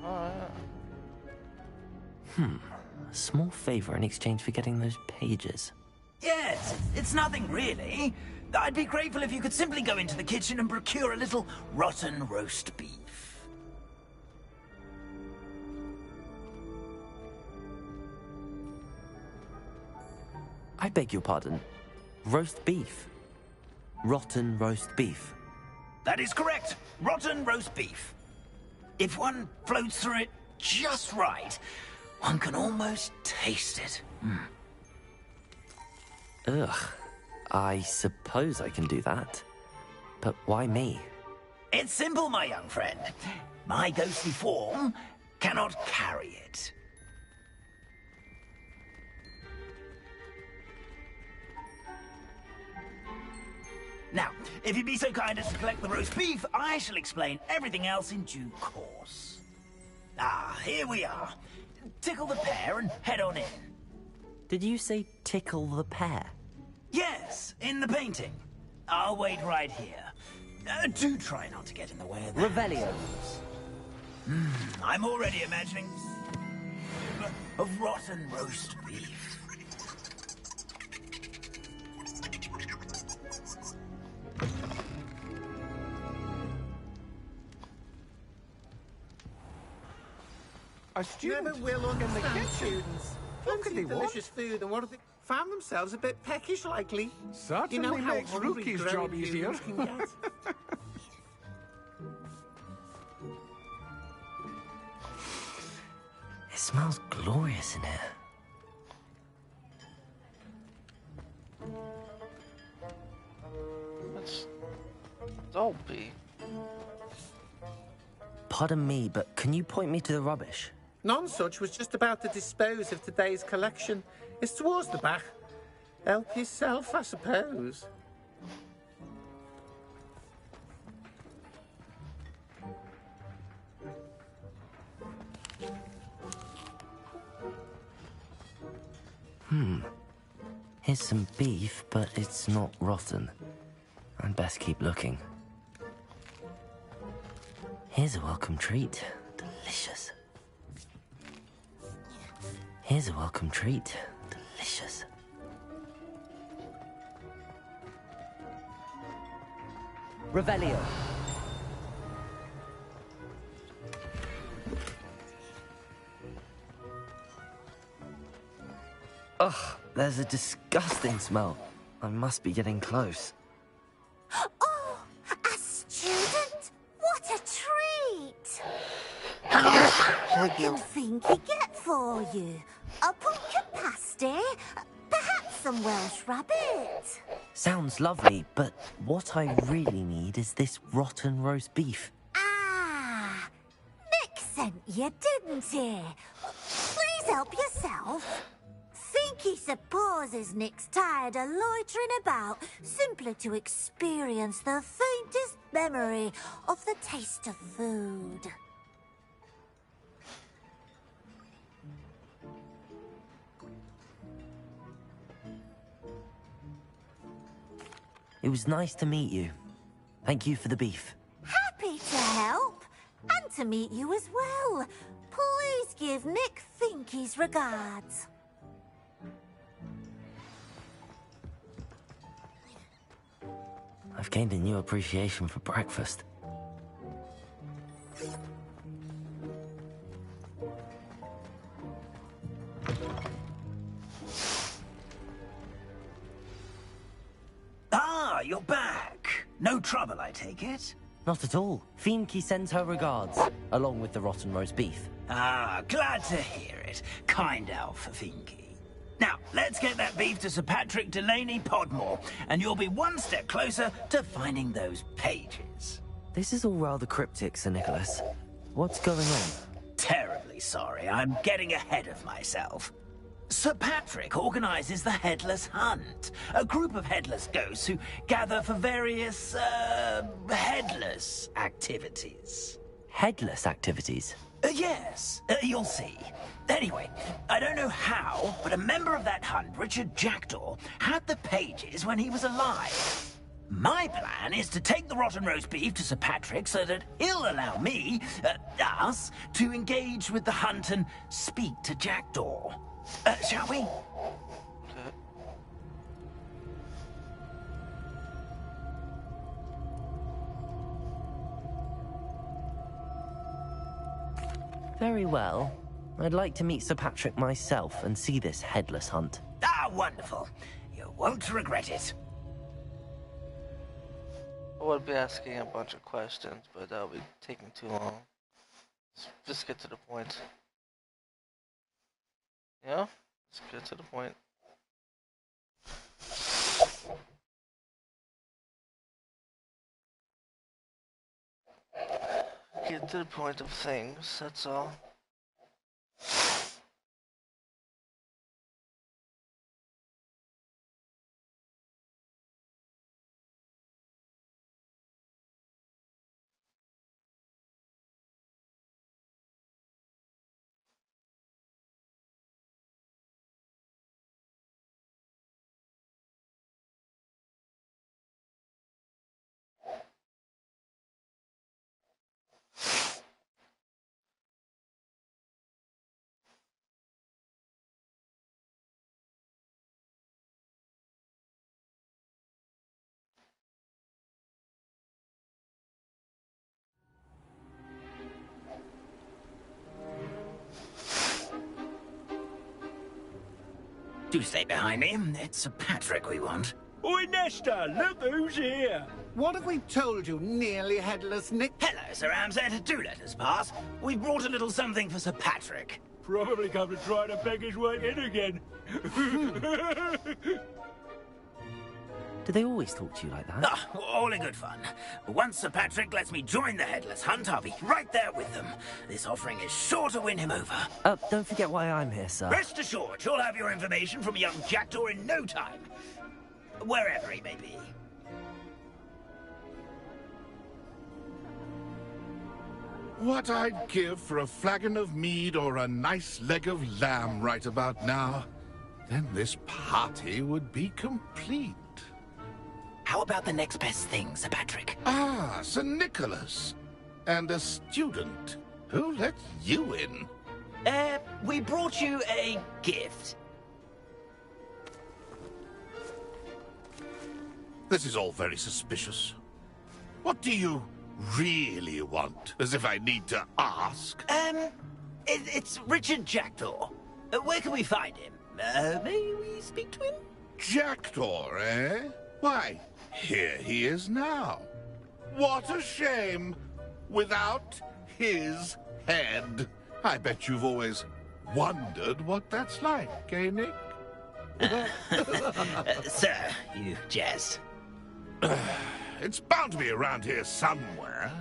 A small favor in exchange for getting those pages.
Yes, it's nothing really. I'd be grateful if you could simply go into the kitchen and procure a little rotten roast beef.
I beg your pardon. Roast beef? Rotten roast beef?
That is correct. Rotten roast beef. If one floats through it just right, one can almost taste it.
Ugh. I suppose I can do that. But why me?
It's simple, my young friend. My ghostly form cannot carry it. Now, if you'd be so kind as to collect the roast beef, I shall explain everything else in due course. Ah, here we are. Tickle the pear and head on in.
Did you say tickle the pear?
Yes, in the painting. I'll wait right here. Do try not to get in the way of that.
Revelio.
I'm already imagining of rotten roast beef.
A student
never will
in the
understand
kitchen.
students.
Look at
Fancy
they
delicious food and what do they found themselves a bit peckish likely.
Certainly
you know how
makes
hungry
Rookie's
grown
job easier.
humans can get.
It smells glorious in here.
That's dopey.
Pardon me, but can you point me to the rubbish?
Nonsuch was just about to dispose of today's collection. It's towards the back. Help yourself, I suppose.
Here's some beef, but it's not rotten. I'd best keep looking. Here's a welcome treat. Delicious. Here's a welcome treat. Delicious. Revelio. Ugh, there's a disgusting smell. I must be getting close.
Oh, a student? What a treat! What can Finky get for you? A pumpkin pasty? Perhaps some Welsh rabbit?
Sounds lovely, but what I really need is this rotten roast beef.
Ah, Nick sent you, didn't he? Please help yourself. Finky supposes Nick's tired of loitering about, simply to experience the faintest memory of the taste of food.
It was nice to meet you. Thank you for the beef.
Happy to help, and to meet you as well. Please give Nick Finky's regards.
I've gained a new appreciation for breakfast.
you're back. No trouble, I take it?
Not at all. Fienke sends her regards, along with the rotten roast beef.
Ah, glad to hear it. Kind elf, Fienke. Now, let's get that beef to Sir Patrick Delaney Podmore, and you'll be one step closer to finding those pages.
This is all rather cryptic, Sir Nicholas. What's going on?
Terribly sorry, I'm getting ahead of myself. Sir Patrick organizes the Headless Hunt, a group of headless ghosts who gather for various, headless activities.
Headless activities?
Yes, you'll see. Anyway, I don't know how, but a member of that hunt, Richard Jackdaw, had the pages when he was alive. My plan is to take the rotten roast beef to Sir Patrick so that he'll allow me, us, to engage with the hunt and speak to Jackdaw. Shall we?
Okay.
Very well. I'd like to meet Sir Patrick myself and see this headless hunt.
Ah, wonderful. You won't regret it.
I would be asking a bunch of questions, but that would be taking too long. Let's just get to the point. Yeah? Let's get to the point. Get to the point of things, that's all.
Do stay behind me. It's Sir Patrick we want.
Oi, Nesta, look who's here.
What have we told you, nearly headless Nick?
Hello, Sir Ramsay. Do let us pass. We brought a little something for Sir Patrick.
Probably come to try to beg his way in again.
Do they always talk to you like that?
Ah, all in good fun. Once Sir Patrick lets me join the Headless Hunt, I'll be right there with them. This offering is sure to win him over.
Don't forget why I'm here, sir.
Rest assured, you'll have your information from young Jackdaw in no time. Wherever he may be.
What I'd give for a flagon of mead or a nice leg of lamb right about now. Then this party would be complete.
How about the next best thing, Sir Patrick?
Ah, Sir Nicholas. And a student. Who let you in?
We brought you a gift.
This is all very suspicious. What do you really want? As if I need to ask.
It's Richard Jackdaw. Where can we find him? May we speak to him?
Jackdaw, eh? Why, here he is now. What a shame. Without his head. I bet you've always wondered what that's like, eh, Nick?
Sir, you jest.
It's bound to be around here somewhere.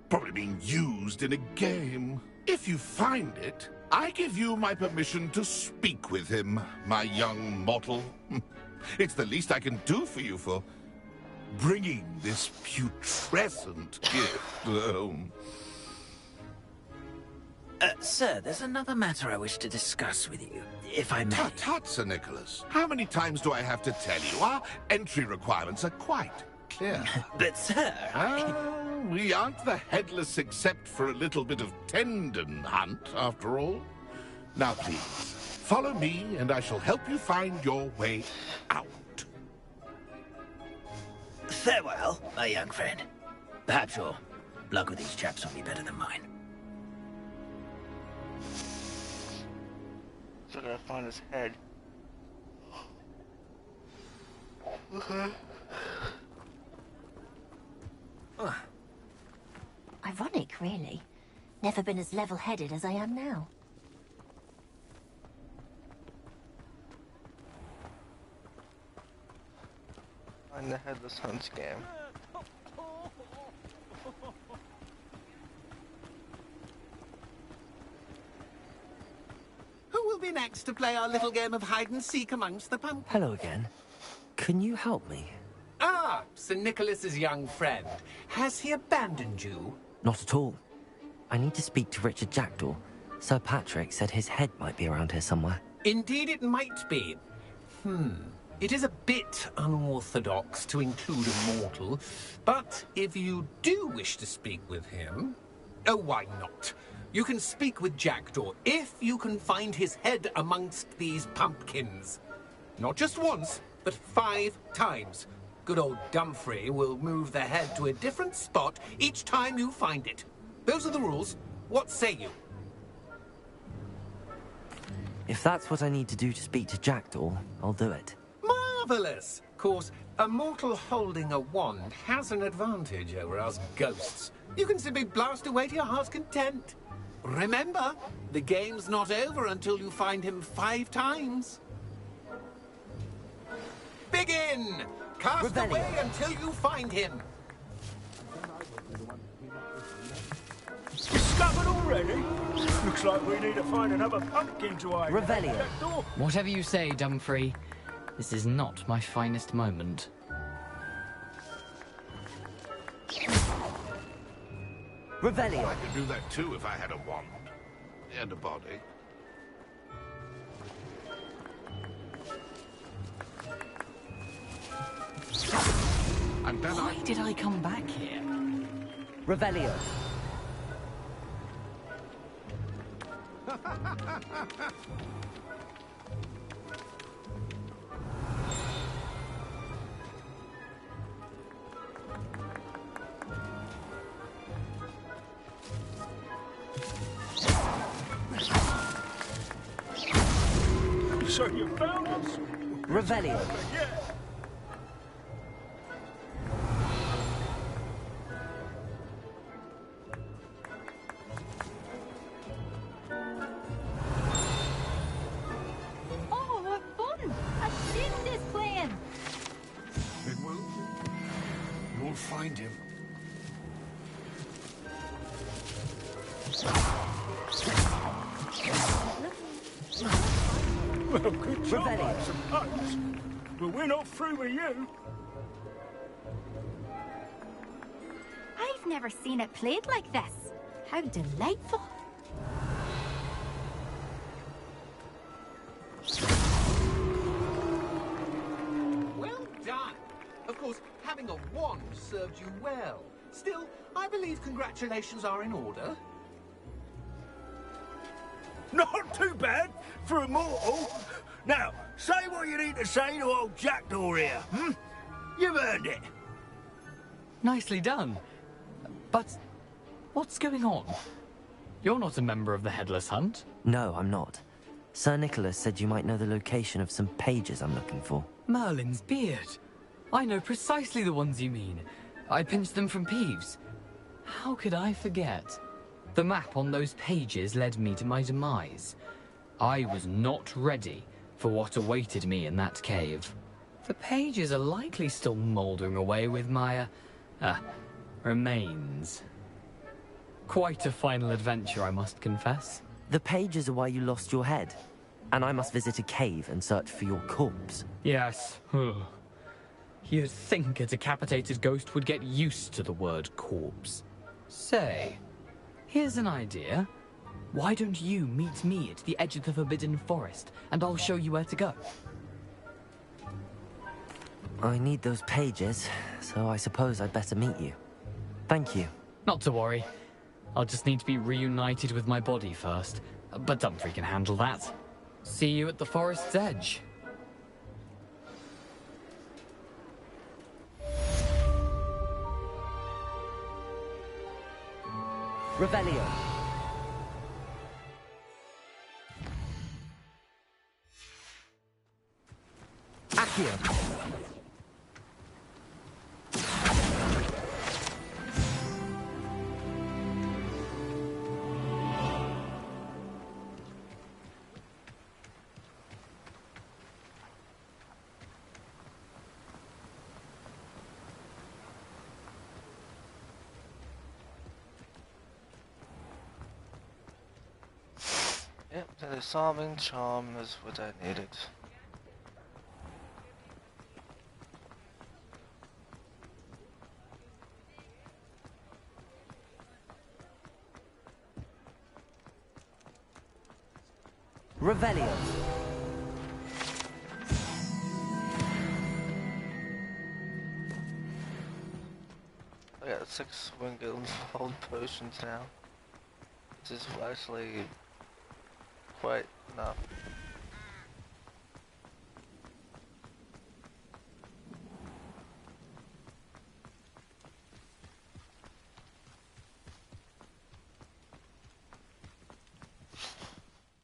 Probably being used in a game. If you find it, I give you my permission to speak with him, my young mortal. It's the least I can do for you for bringing this putrescent gift home.
Sir, there's another matter I wish to discuss with you, if I may.
Tut, Sir Nicholas. How many times do I have to tell you? Our entry requirements are quite clear.
But, sir,
we aren't the headless except for a little bit of tendon hunt, after all. Now, please, follow me, and I shall help you find your way out.
Farewell, my young friend. Perhaps your luck with these chaps will be better than mine.
So I gotta find his head. Okay.
really. Never been as level-headed as I am now.
On the Headless Hunt game.
Who will be next to play our little game of hide-and-seek amongst the pumpkins?
Hello again. Can you help me?
Ah, Sir Nicholas's young friend. Has he abandoned you?
Not at all. I need to speak to Richard Jackdaw. Sir Patrick said his head might be around here somewhere.
Indeed it might be. It is a bit unorthodox to include a mortal, but if you do wish to speak with him... Oh, why not? You can speak with Jackdaw if you can find his head amongst these pumpkins. Not just once, but 5 times. Good old Dumfrey will move the head to a different spot each time you find it. Those are the rules. What say you?
If that's what I need to do to speak to Jackdaw, I'll do it.
Marvellous! Of course, a mortal holding a wand has an advantage over us ghosts. You can simply blast away to your heart's content. Remember, the game's not over until you find him 5 times. Begin! Cast away until you find him.
Discovered already? Looks like we need to find another pumpkin to hide.
Revelio.
Whatever you say, Dumfrey. This is not my finest moment.
Revelio.
I could do that too if I had a wand. And a body. And then
Why did I come back here?
Revelio.
So you found us?
Revelio.
Yeah.
Oh, what fun! A student is playing!
It will. You'll find him.
Well, good job, I suppose. But we're not through with you.
I've never seen it played like this. How delightful.
Well done. Of course, having a wand served you well. Still, I believe congratulations are in order.
Not too bad for a mortal. Now, say what you need to say to old Jackdaw here, You've earned it.
Nicely done. But what's going on? You're not a member of the Headless Hunt.
No, I'm not. Sir Nicholas said you might know the location of some pages I'm looking for.
Merlin's beard. I know precisely the ones you mean. I pinched them from Peeves. How could I forget? The map on those pages led me to my demise. I was not ready for what awaited me in that cave. The pages are likely still mouldering away with my, remains. Quite a final adventure, I must confess.
The pages are why you lost your head. And I must visit a cave and search for your corpse.
Yes. You'd think a decapitated ghost would get used to the word corpse. Say, here's an idea. Why don't you meet me at the edge of the Forbidden Forest, and I'll show you where to go?
I need those pages, so I suppose I'd better meet you. Thank you.
Not to worry. I'll just need to be reunited with my body first. But Dumfrey can handle that. See you at the forest's edge.
Revelio. Accio.
Yep, the disarming charm is what I needed.
Revelio.
I got 6 winged gold potions now. Which is actually quite enough.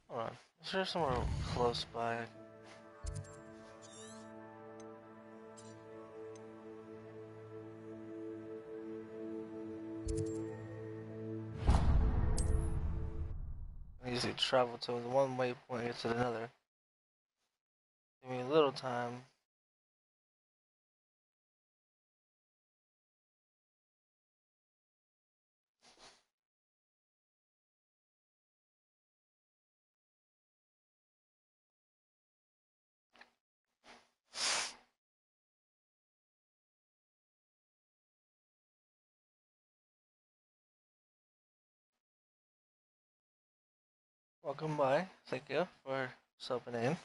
Hold on. Is there somewhere close by? I usually travel to one waypoint to another. Give me a little time. Welcome by. Thank you for subbing in.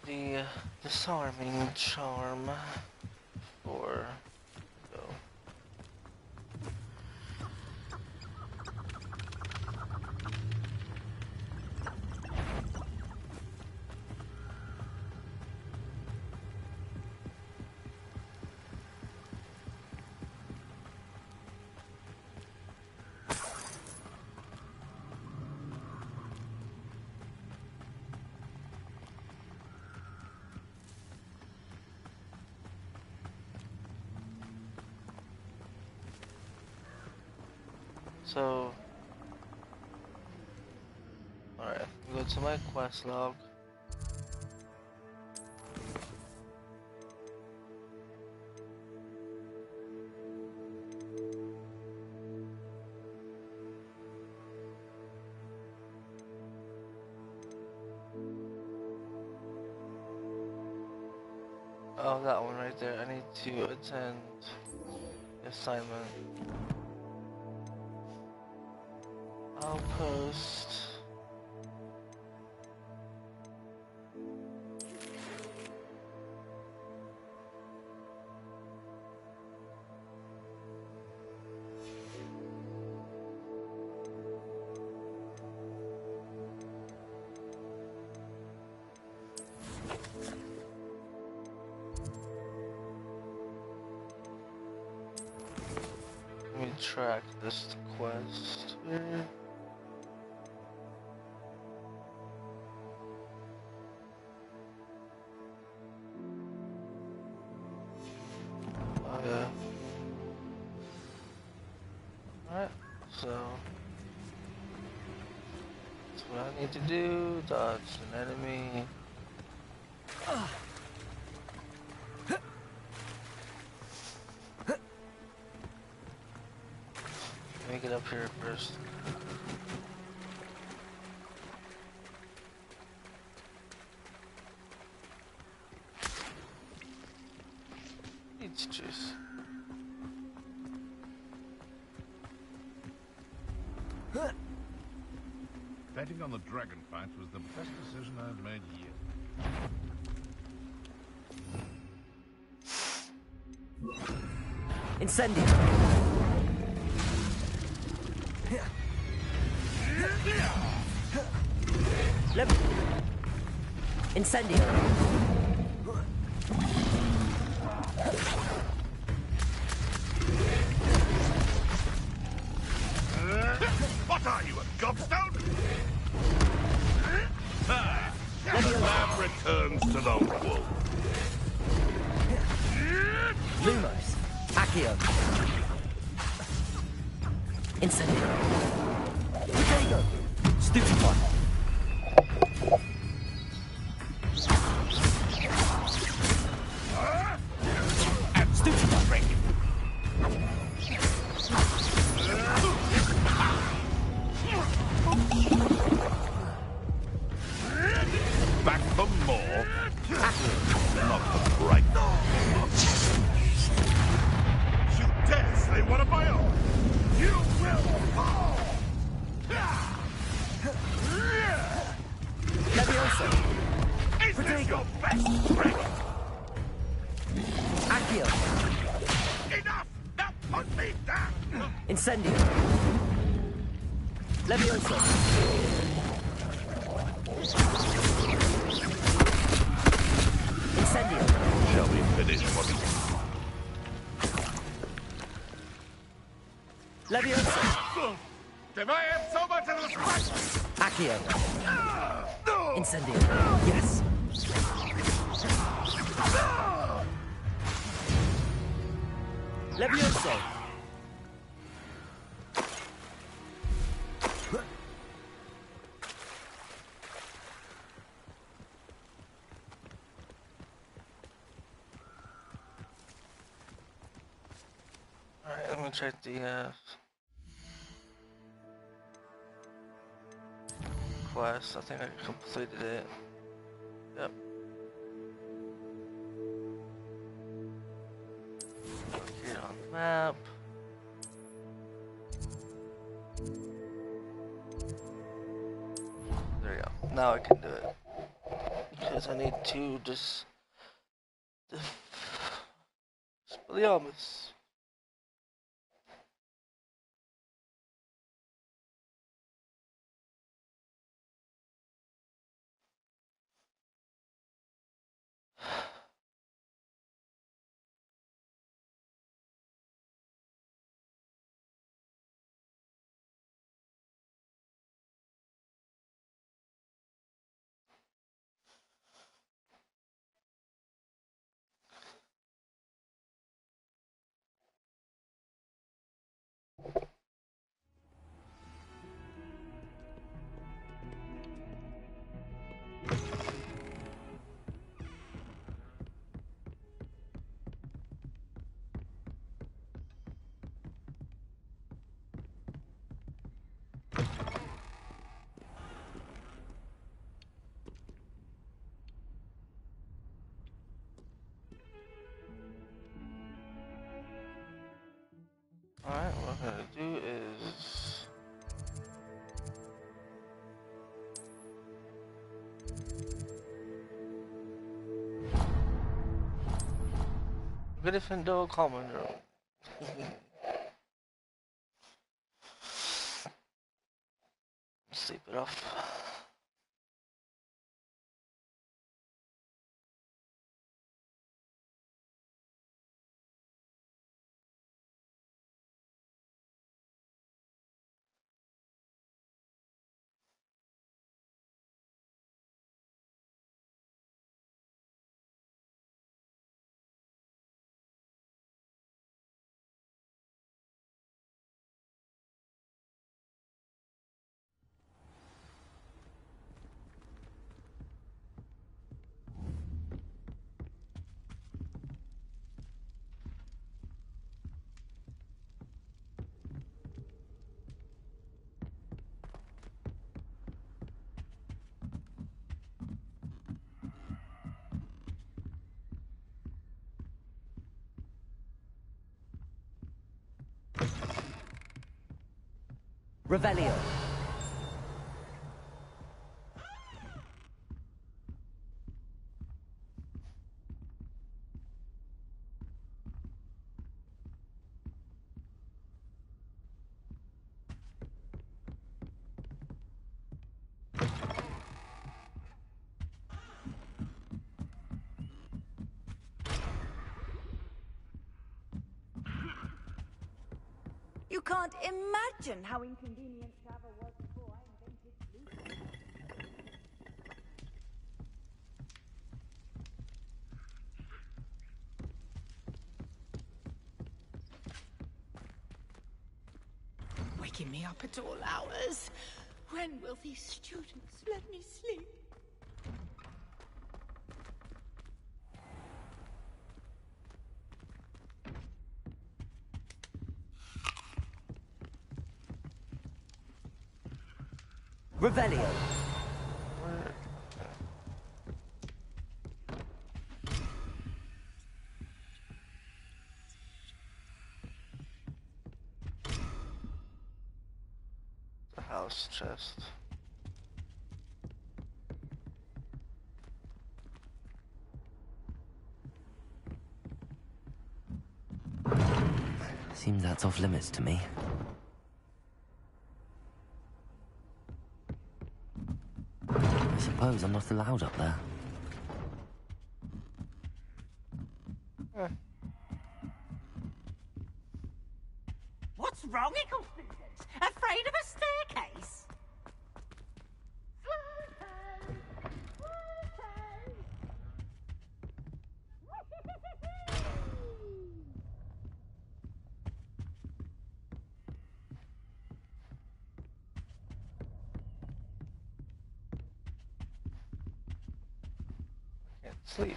The disarming charm for go. So, alright, go to my quest log. Oh, that one right there. I need to attend the assignment. Outpost. Let me track this quest here. Oh yeah. Alright, so that's what I need to do. Dodge an enemy. Let me get up here first. Needs juice.
Betting on the dragon fight was the best decision I've made yet.
Incendio. Let me. Incendio.
What are you, a gobstone? The lamb returns to the wolf.
Lumos. Accio. Incendio. Potato.
of right. You dare say one of my own? You will fall!
Leviosa!
Is this your best trick?
Accio!
Enough! Now put me down!
Incendio! Leviosa! Incendio!
Shall we finish what we...
Leviosa!
If I have so much of respect!
Accio! Incendio! Yes! Leviosa!
Alright, let me check the quest. I think I completed it. Yep. Get on the map. There we go. Now I can do it. Because I need to just... Spelliarmus. Alright, what I'm gonna do is... Gryffindor common room. Sleep it off.
Revelio.
You can't imagine how inconvenient travel was before I invented Bluetooth.
Waking me up at all hours. When will these students let me sleep?
Revelio.
mouse chest.
Seems that's off limits to me. I suppose I'm not allowed up there.
What's wrong, Eagle students? Afraid of a staircase?
Can't sleep.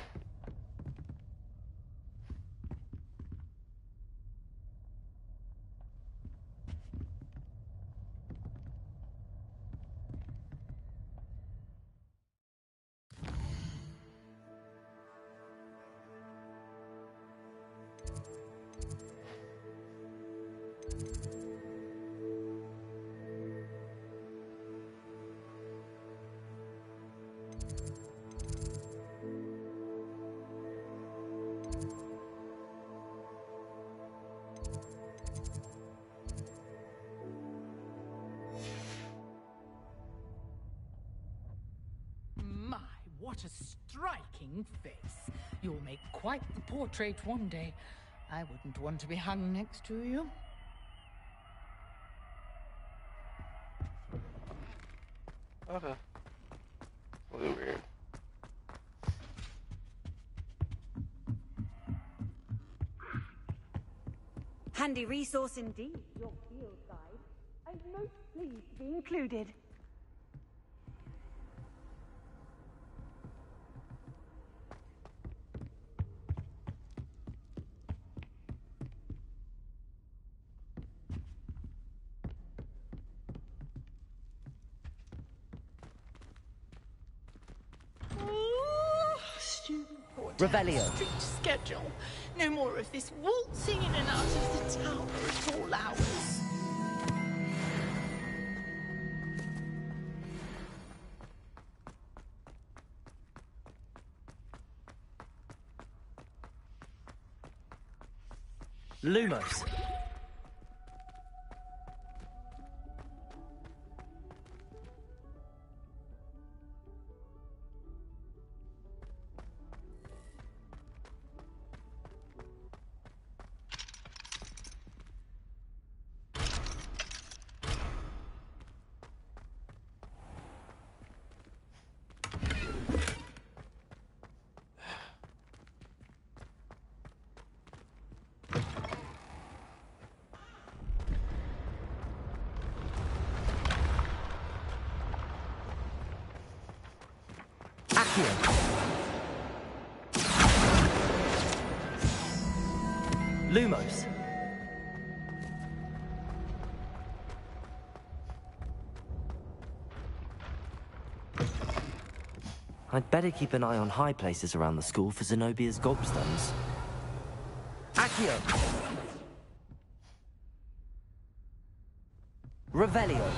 My, what a striking face. You'll make quite the portrait one day. I wouldn't want to be hung next to you.
Okay. A little weird.
Handy resource indeed, your field guide. I'm most pleased to be included.
Student
Revelio.
strict schedule. No more of this waltzing in and out of the tower at all hours.
Lumos. Lumos. I'd better keep an eye on high places around the school for Zenobia's gobstones. Accio. Revelio.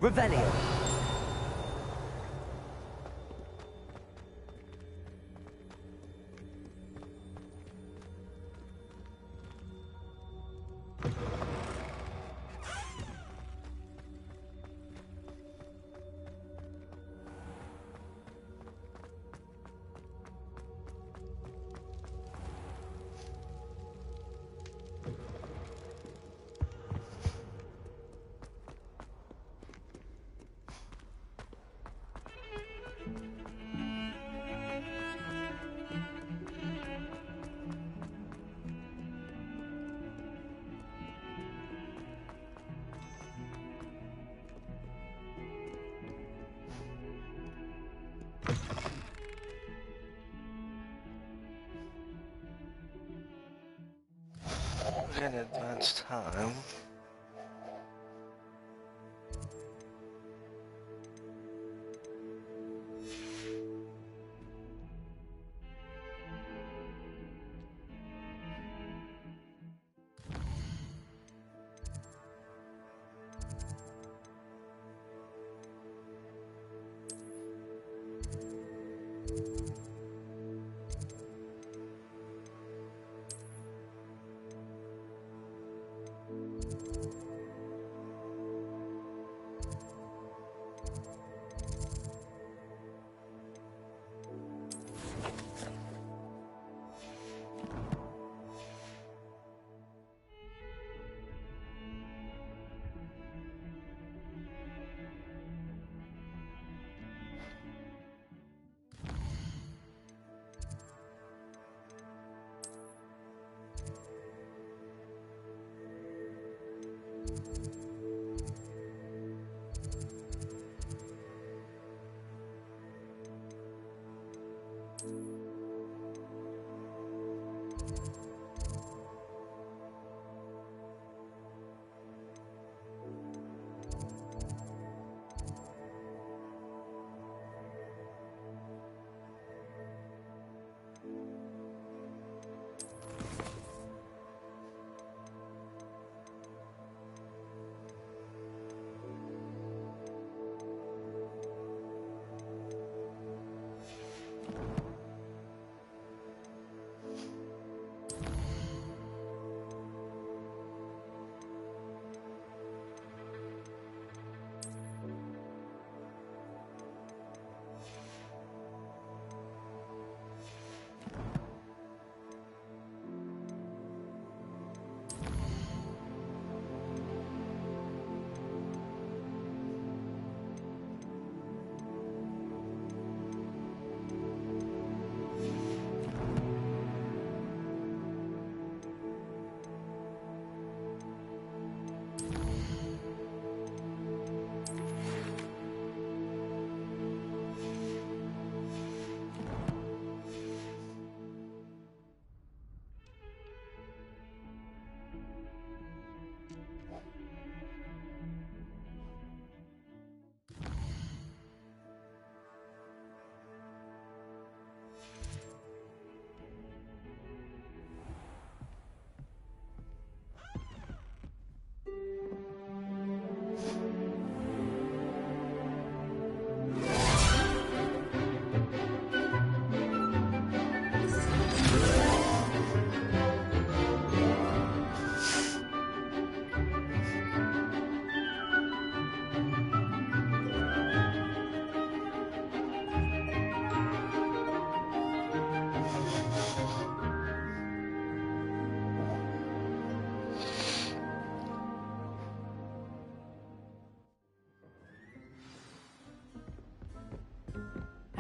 Revelio.
gain advance time.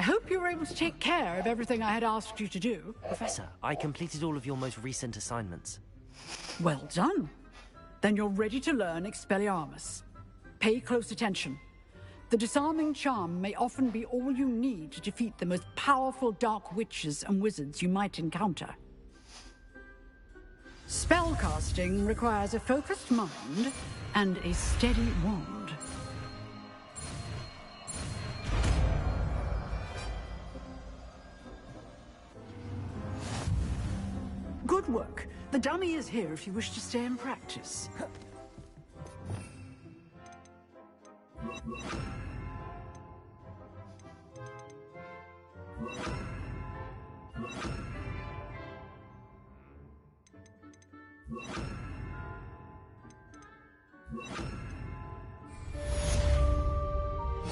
I hope you were able to take care of everything I had asked you to do.
Professor, I completed all of your most recent assignments.
Well done. Then you're ready to learn Expelliarmus. Pay close attention. The disarming charm may often be all you need to defeat the most powerful dark witches and wizards you might encounter. Spellcasting requires a focused mind and a steady wand. Good work. The dummy is here if you wish to stay and practice.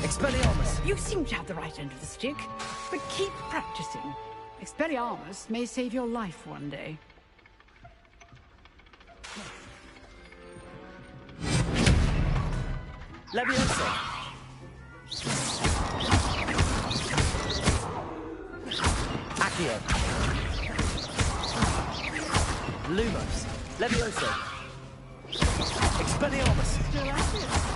Expelliarmus!
You seem to have the right end of the stick, but keep practicing. Expelliarmus may save your life one day.
Leviosa! Accio! Lumos! Leviosa! Expelliarmus!
Still at it.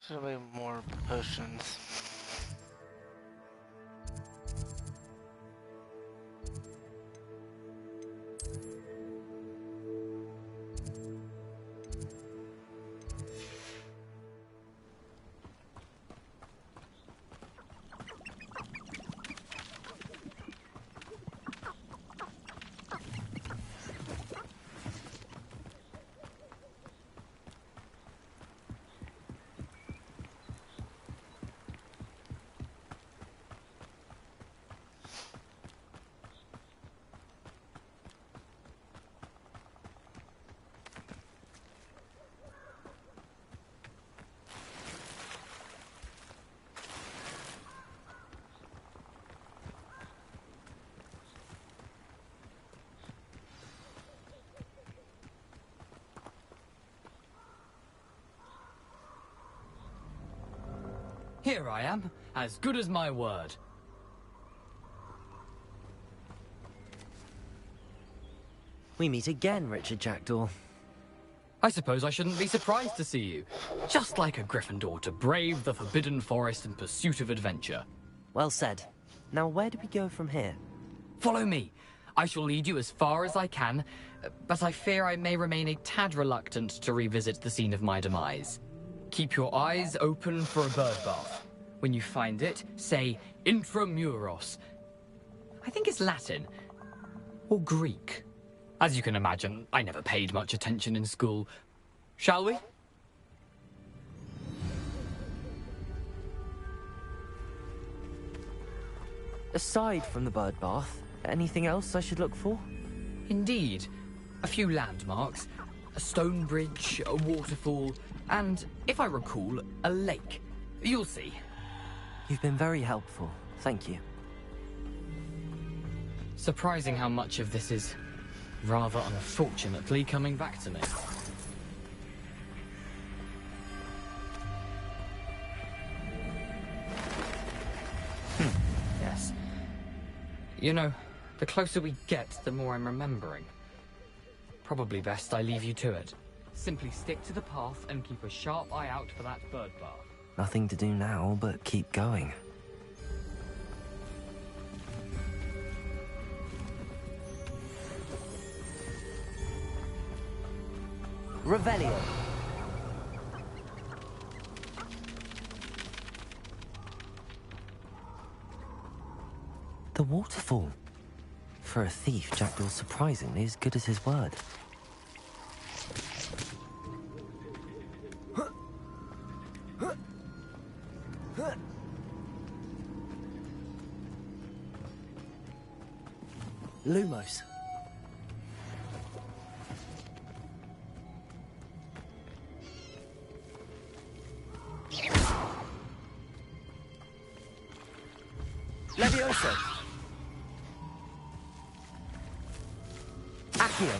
So many more potions.
Here I am, as good as my word.
We meet again, Richard Jackdaw.
I suppose I shouldn't be surprised to see you. Just like a Gryffindor to brave the Forbidden Forest in pursuit of adventure.
Well said. Now where do we go from here?
Follow me. I shall lead you as far as I can, but I fear I may remain a tad reluctant to revisit the scene of my demise. Keep your eyes open for a bird bath. When you find it, say Intramuros. I think it's Latin. Or Greek. As you can imagine, I never paid much attention in school. Shall we?
Aside from the bird bath, anything else I should look for?
Indeed. A few landmarks. A stone bridge, a waterfall, and, if I recall, a lake. You'll see.
You've been very helpful. Thank you.
Surprising how much of this is, rather unfortunately, coming back to me. Yes. You know, the closer we get, the more I'm remembering. Probably best I leave you to it. Simply stick to the path and keep a sharp eye out for that bird bath.
Nothing to do now but keep going. Revelio. The waterfall. For a thief, Jackdaw's surprisingly as good as his word. Lumos. Levioso. Accio.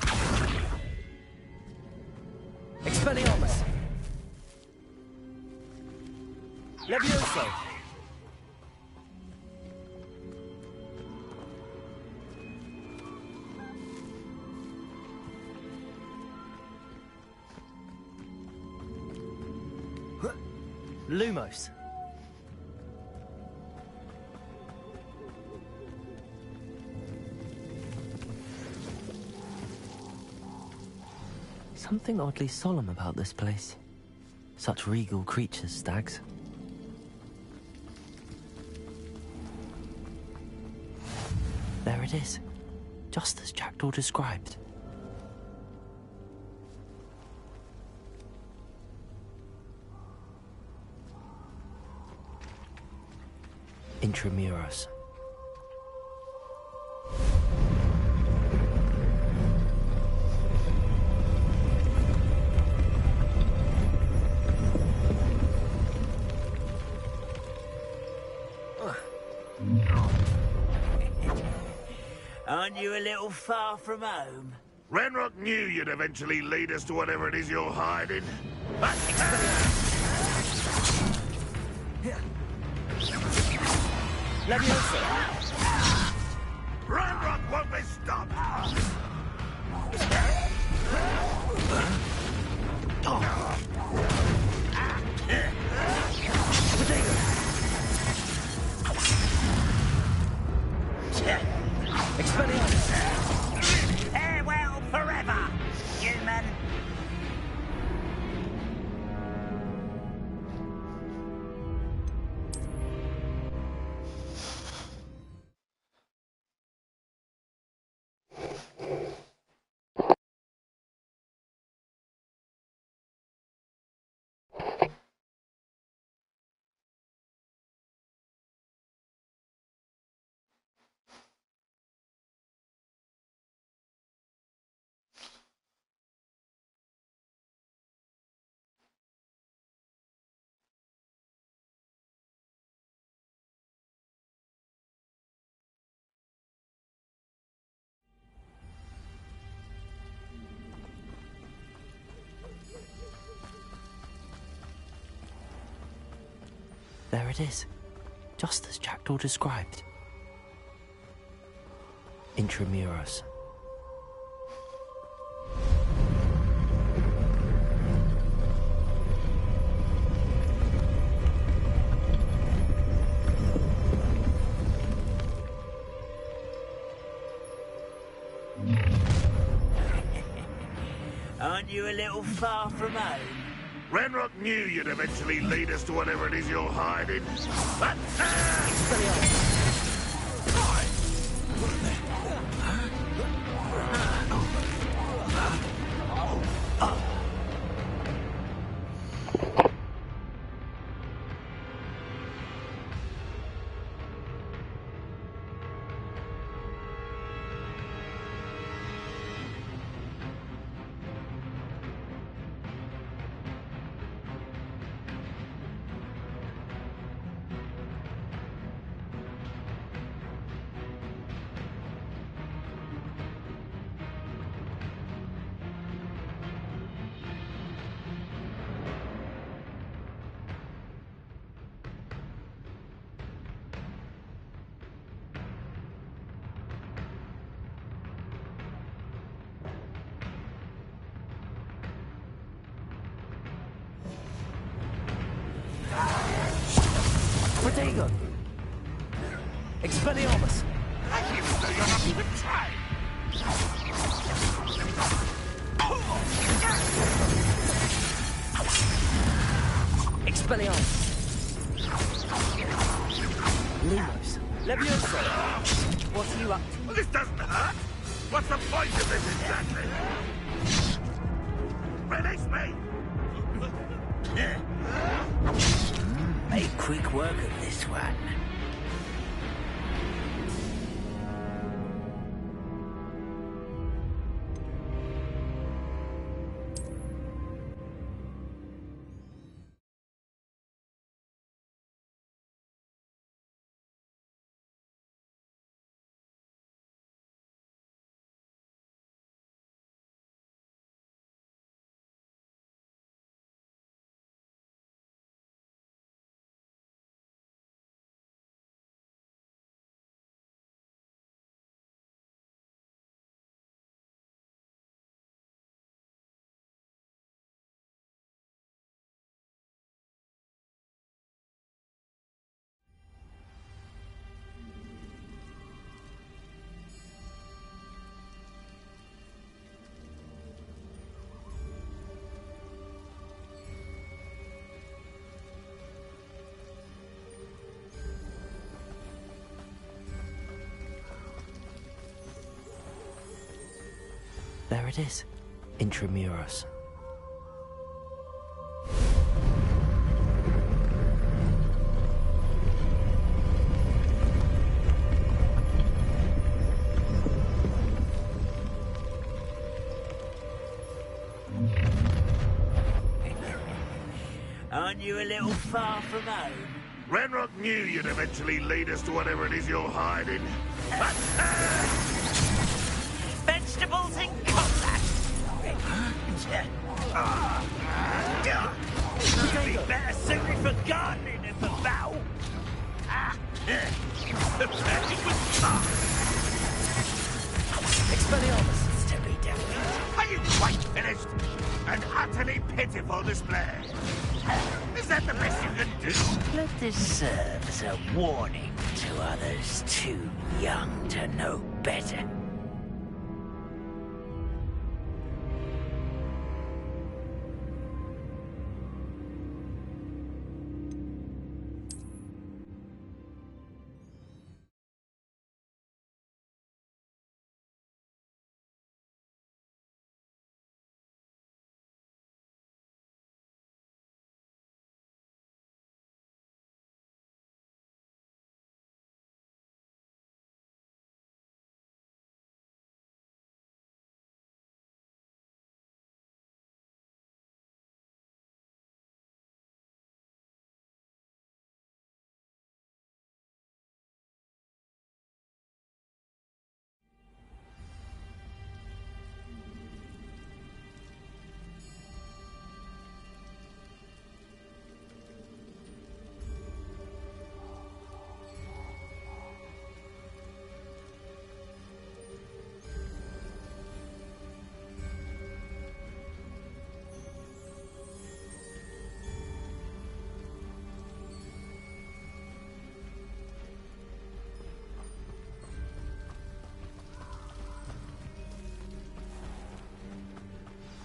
Expelliarmus. Levioso. Lumos. Something oddly solemn about this place. Such regal creatures, stags. There it is, just as Jackdaw described. Intramuros.
Aren't you a little far from home?
Renrock knew you'd eventually lead us to whatever it is you're hiding. Renrock won't be stopped!
There it is. Just as Jackdaw described. Intramuros.
Aren't you a little far from home?
Renrock knew you'd eventually lead us to whatever it is you're hiding. But,
Protego! Expelliarmus!
you're not even trying.
Expelliarmus! Limos! Levioso! What are you up to?
Well, this doesn't hurt. What's the point of this exactly? Release me!
Make quick work of this one.
There it is. Intramuros.
Aren't you a little far from home?
Renrock knew you'd eventually lead us to whatever it is you're hiding. But,
Vegetables in combat! You'd be better suited for gardening than for battle.
Expelliarmus!
It's to be dealt with.
Are you quite finished? An utterly pitiful display. Is that the best you can do?
Let this serve as a warning to others too young to know better.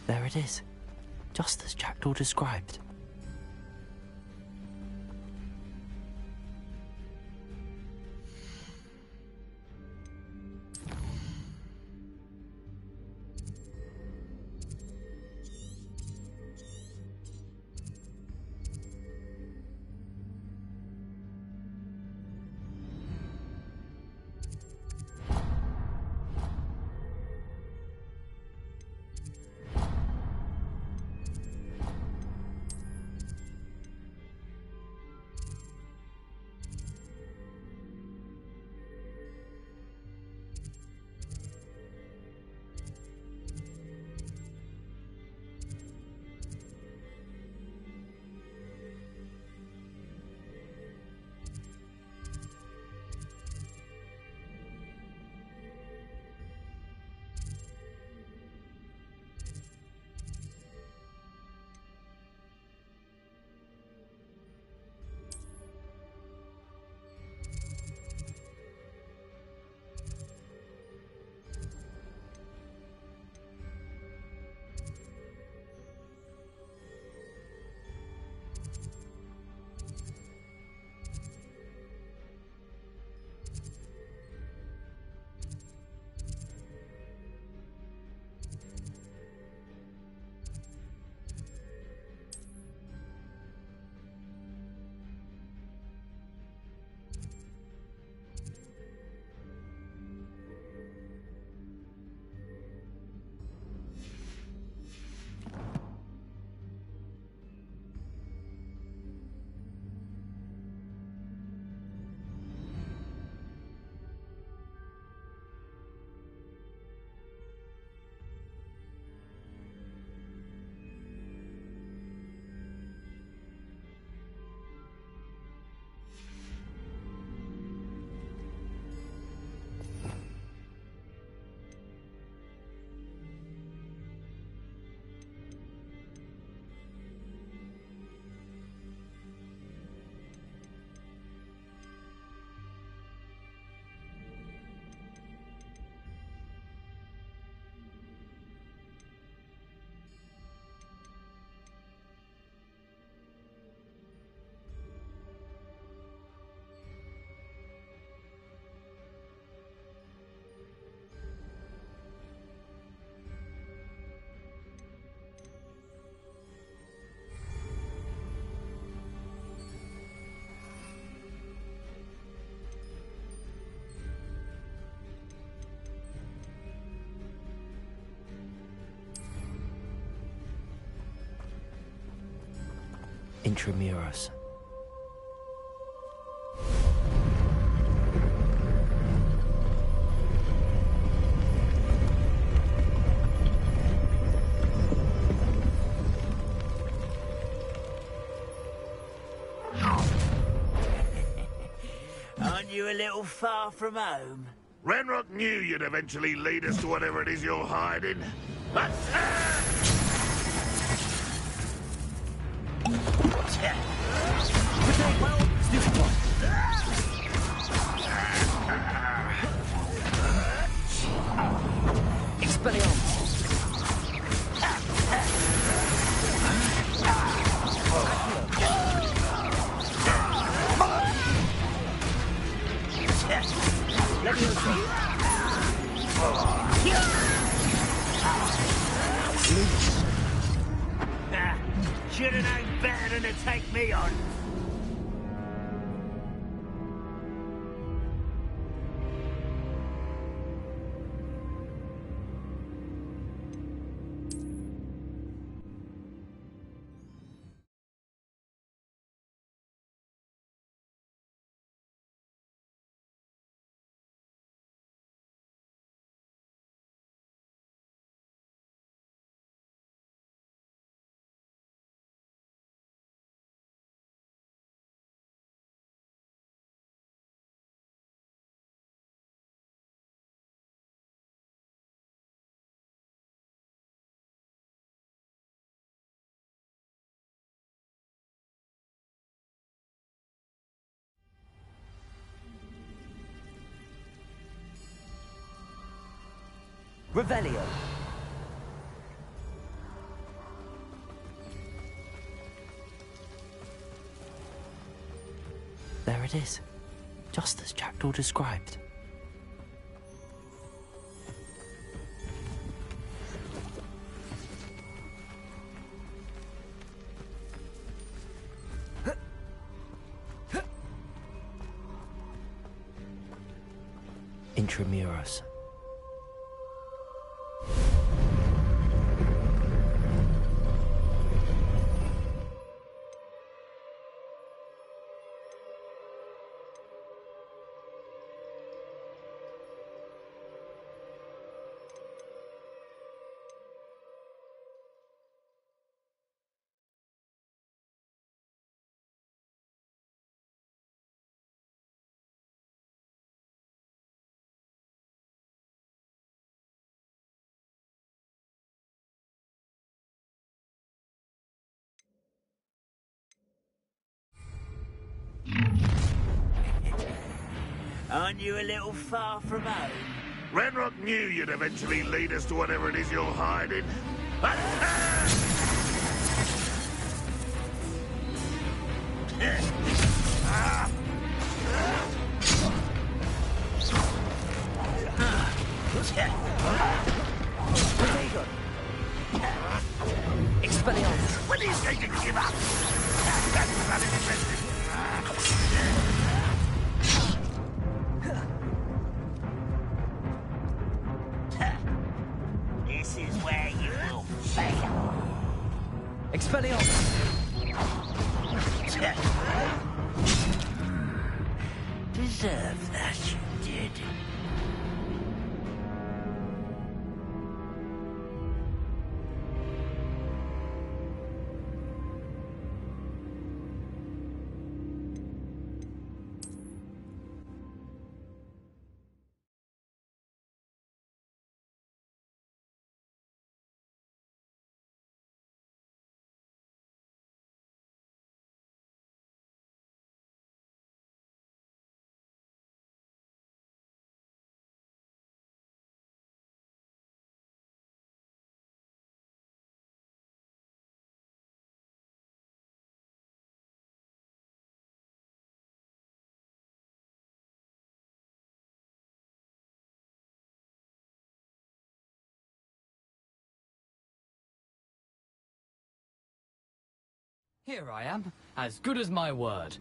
There it is. Just as Jackdaw described. Intramuros.
Aren't you a little far from home?
Renrock knew you'd eventually lead us to whatever it is you're hiding. But...
Should have known better than to take me on.
Revelio. There it is. Just as Jackdaw described. Intramuros.
Aren't you a little far from home?
Renrock knew you'd eventually lead us to whatever it is you're hiding.
Expelliarmus!
When are you going to give up? That's not interesting.
This is where you will fail.
Expelliarmus!
Deserve that, you did.
Here I am, as good as my word.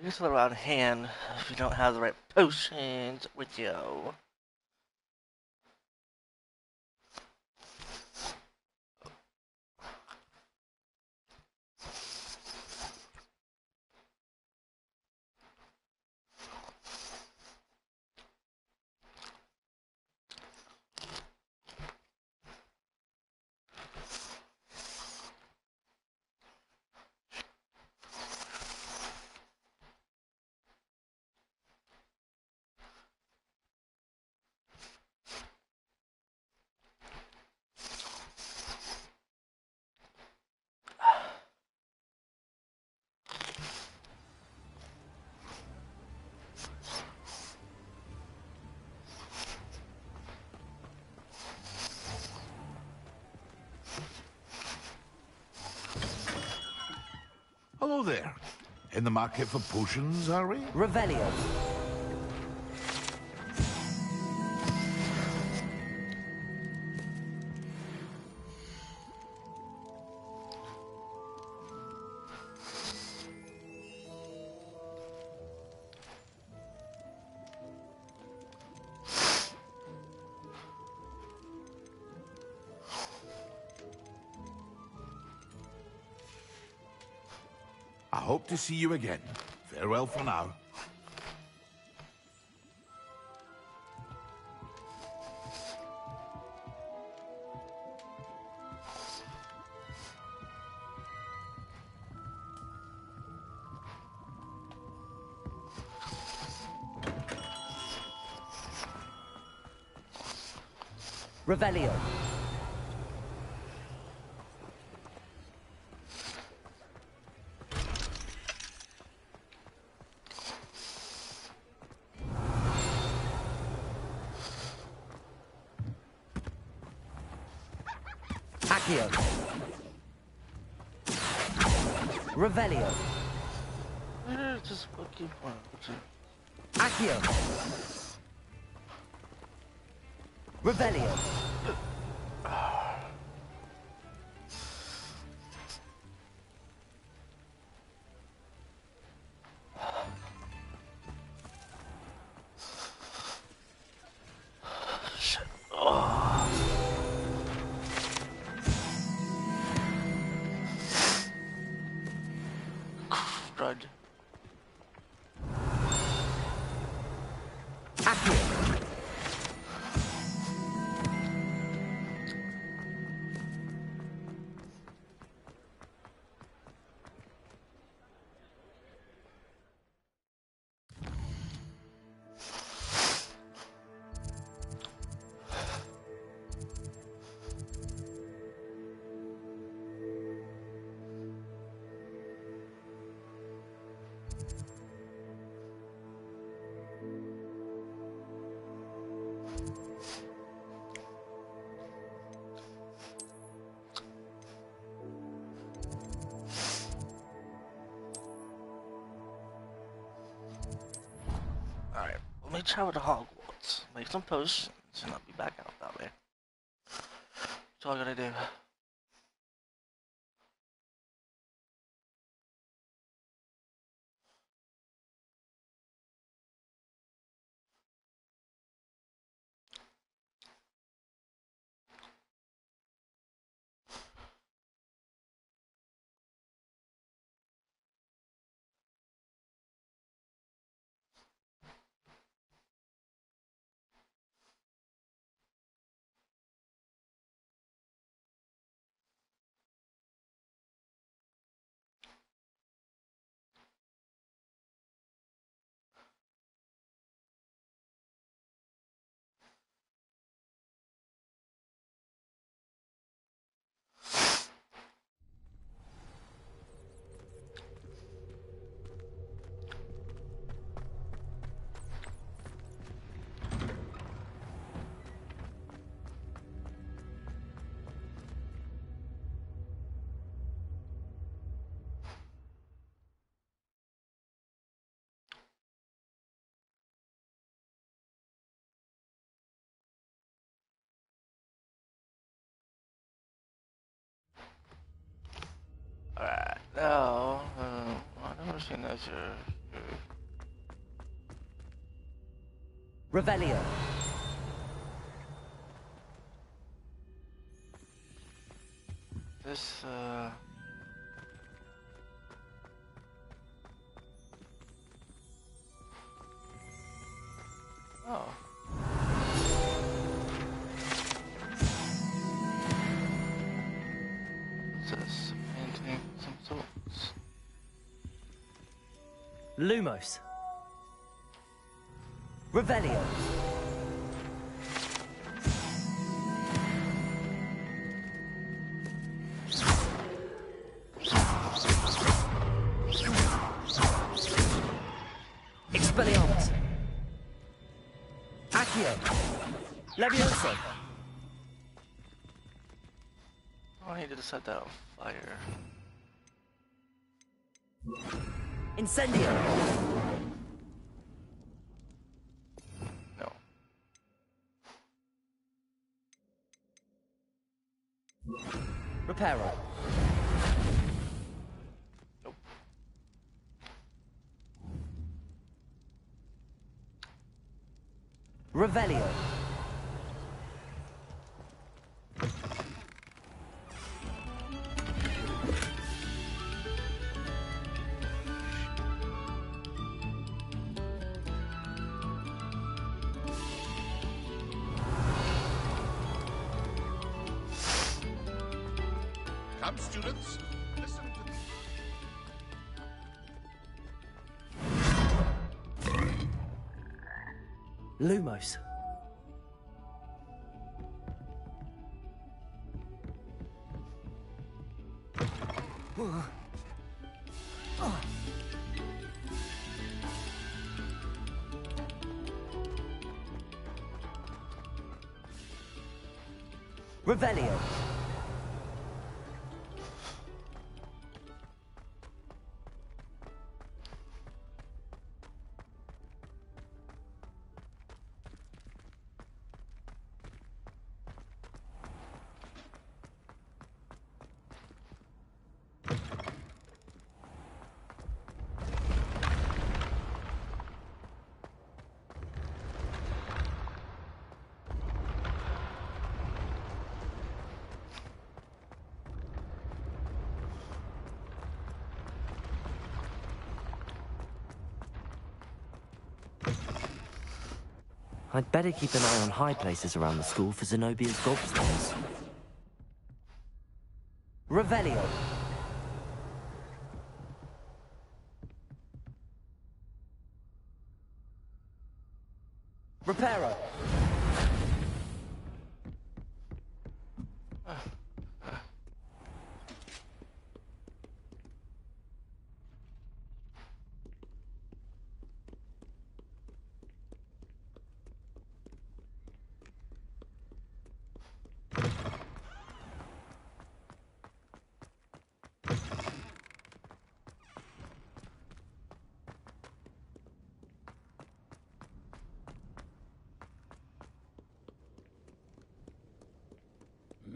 Use it around hand if you don't have the right potions with you.
Hello there. In the market for potions, are we?
Revelio.
I hope to see you again. Farewell for now.
Revelio. Accio. Revelio.
Just fucking
Accio. Revelio.
Shit. Oh. Crud. Alright, let me travel to Hogwarts, make some potions, and I'll be back out that way. That's all I gotta do. Alright, now, I've never seen that here.
Revelio.
This, oh. What's this? Painting some sorts.
Lumos. Revelio. Expelliarmus. Accio. Levioso.
Oh, I needed to set that on fire.
Incendio.
No.
Reparo.
Nope.
Revelio.
Come, students, listen to
Lumos. Revelio. I'd better keep an eye on high places around the school for Zenobia's gobstones. Revelio. Reparo.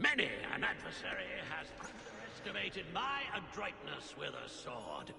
Many an adversary has underestimated my adroitness with a sword.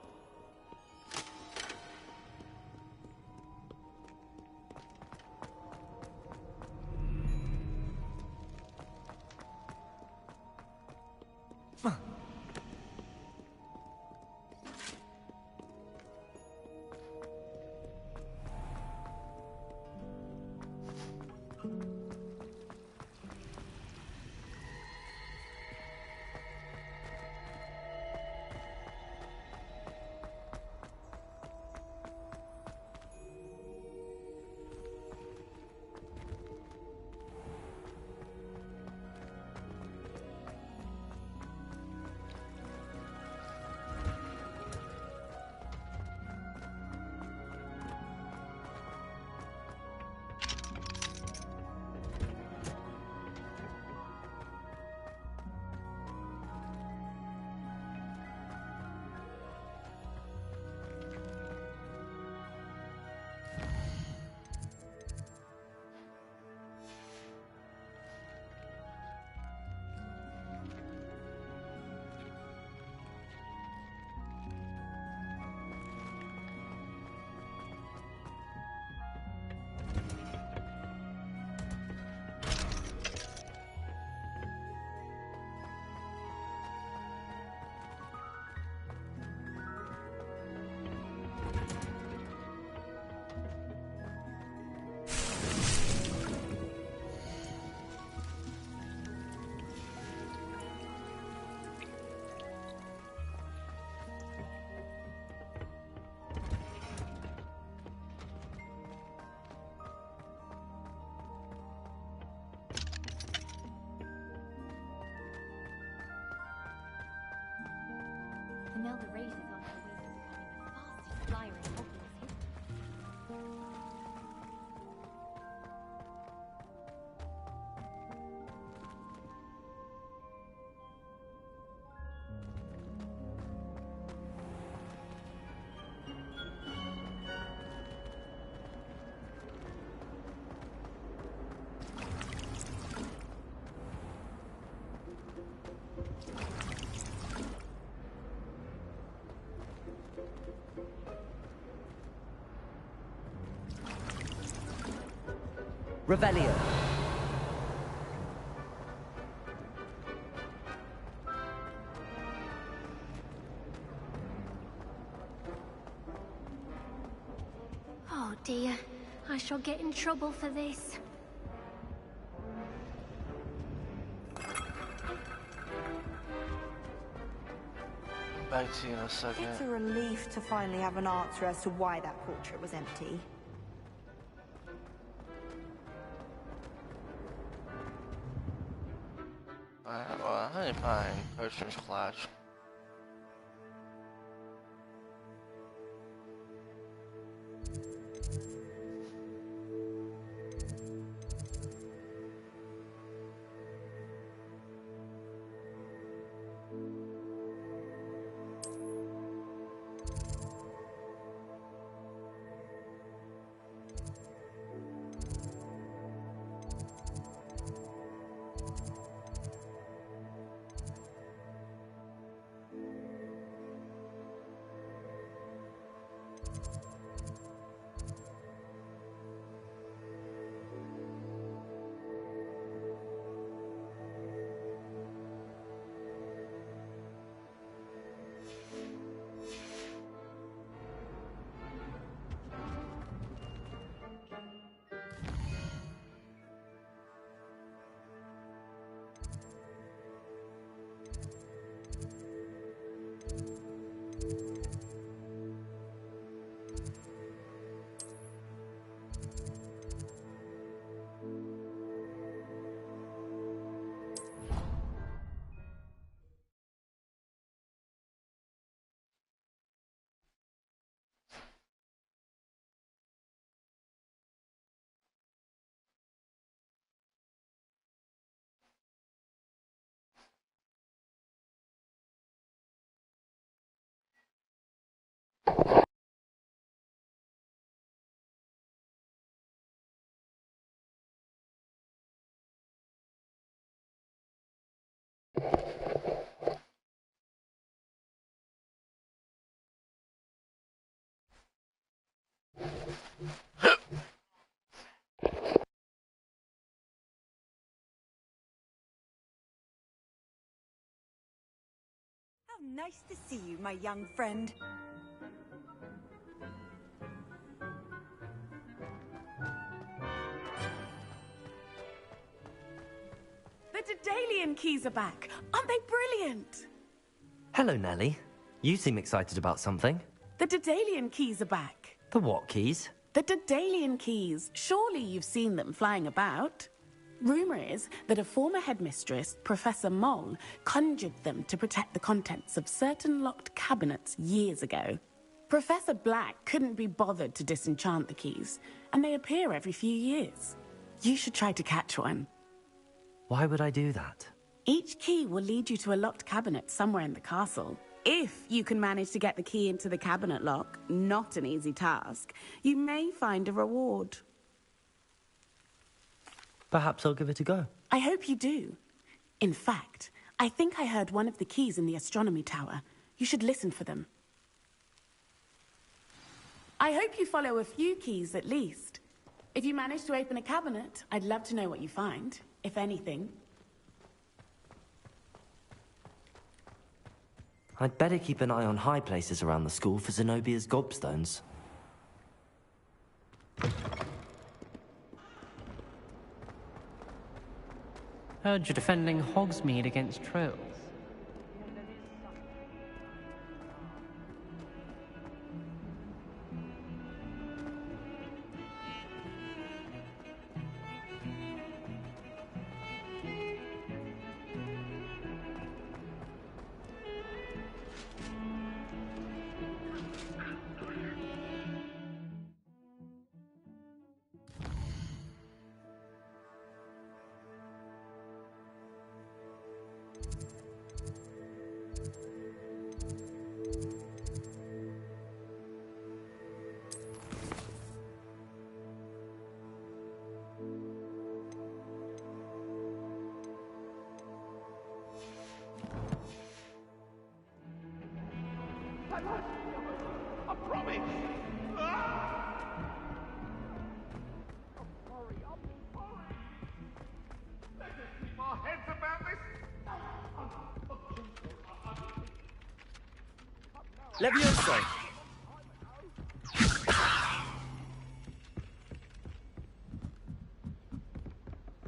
And now the race is on her way to becoming the fastest flyer in Hogwarts history.
Revelio.
Oh dear, I shall get in trouble for this.
Back to you in a second.
It's a relief to finally have an answer as to why that portrait was empty.
Alright, well, I need to find Potion's Clash.
How nice to see you, my young friend.
The Daedalian keys are back. Aren't they brilliant?
Hello, Nellie. You seem excited about something.
The Daedalian keys are back.
The what keys?
The Daedalian keys. Surely you've seen them flying about. Rumour is that a former headmistress, Professor Moll, conjured them to protect the contents of certain locked cabinets years ago. Professor Black couldn't be bothered to disenchant the keys, and they appear every few years. You should try to catch one.
Why would I do that?
Each key will lead you to a locked cabinet somewhere in the castle. If you can manage to get the key into the cabinet lock, not an easy task, you may find a reward.
Perhaps I'll give it a go.
I hope you do. In fact, I think I heard one of the keys in the astronomy tower. You should listen for them. I hope you follow a few keys at least. If you manage to open a cabinet, I'd love to know what you find, if anything.
I'd better keep an eye on high places around the school for Zenobia's gobstones.
Heard you're defending Hogsmeade against trolls.
I promise! Let's just keep our heads about this!
Levioso!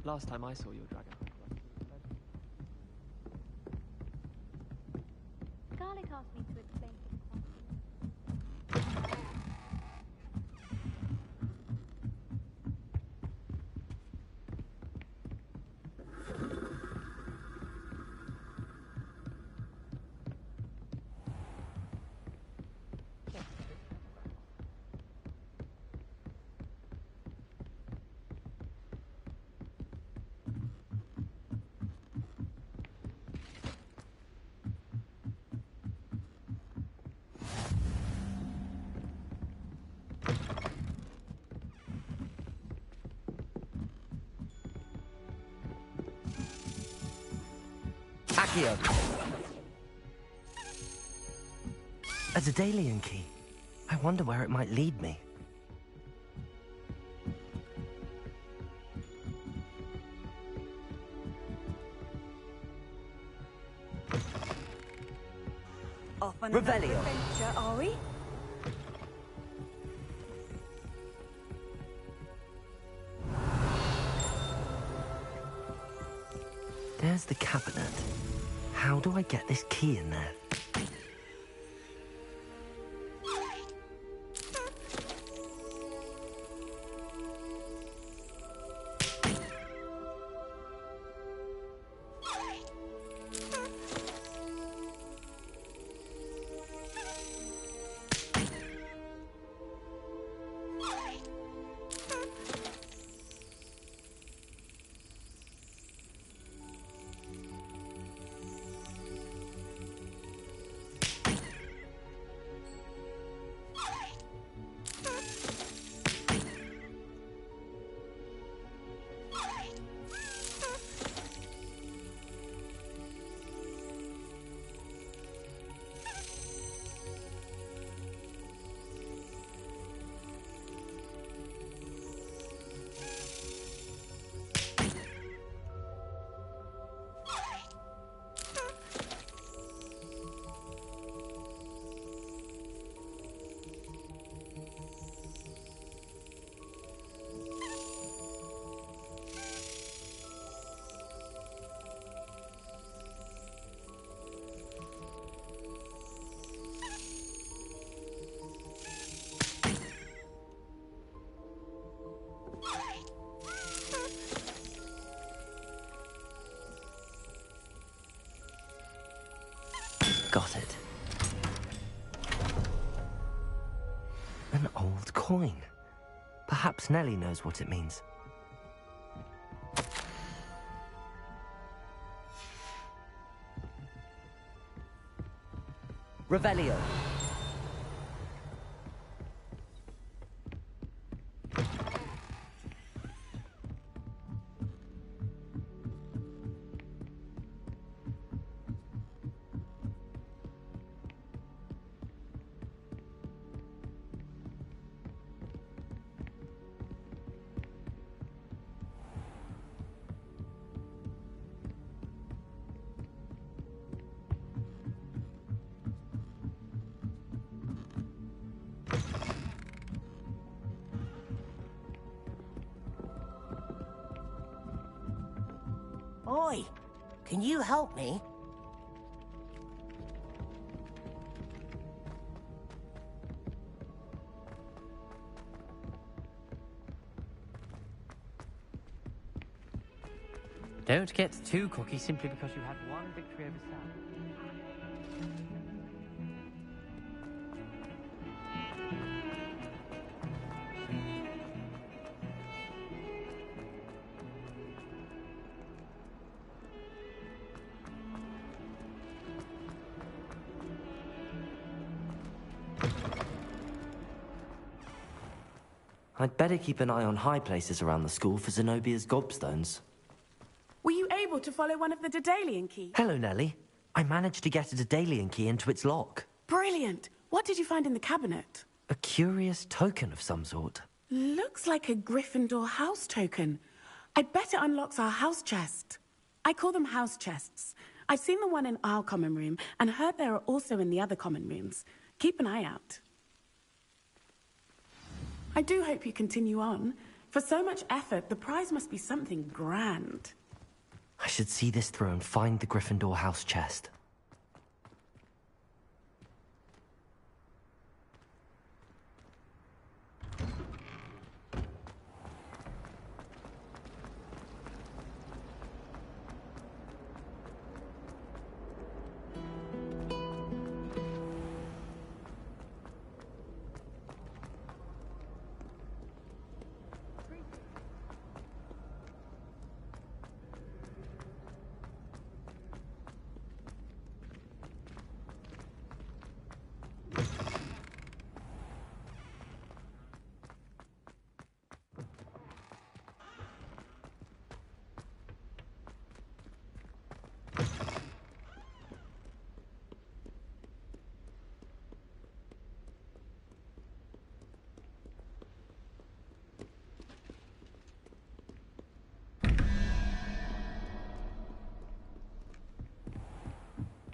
Last time I saw your dragon.
Garlic asked me to explain.
Accio! A Daedalian key. I wonder where it might lead me.
Off on another
Revelio.
adventure, are we?
There's the cabinet. How do I get this key in there? coin. Perhaps Nellie knows what it means. Revelio.
Oi, can you help me?
Don't get too cocky simply because you had one victory over Sam.
I'd better keep an eye on high places around the school for Zenobia's gobstones.
Were you able to follow one of the Daedalian keys?
Hello, Nellie. I managed to get a Daedalian key into its lock.
Brilliant! What did you find in the cabinet?
A curious token of some sort.
Looks like a Gryffindor house token. I bet it unlocks our house chest. I call them house chests. I've seen the one in our common room and heard there are also in the other common rooms. Keep an eye out. I do hope you continue on. For so much effort, the prize must be something grand.
I should see this through and find the Gryffindor house chest.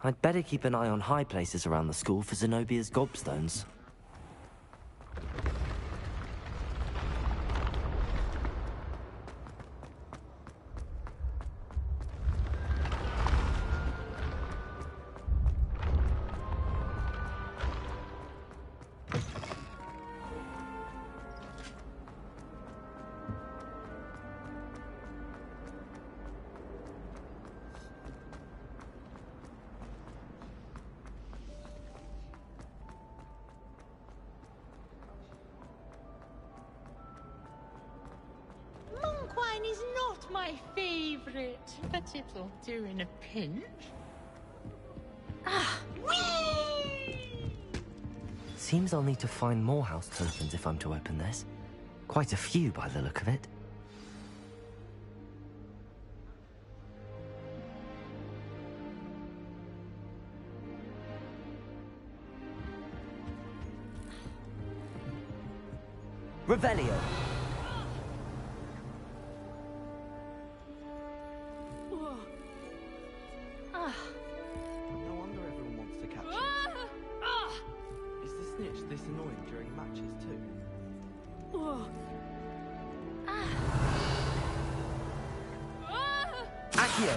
I'd better keep an eye on high places around the school for Zenobia's gobstones.
Wine is not my favorite, but it'll do in a pinch. Ah, whee!
Seems I'll need to find more house tokens if I'm to open this. Quite a few by the look of it. Revelio.
No wonder everyone wants to catch it. Is the snitch this annoying during matches too?
Accio!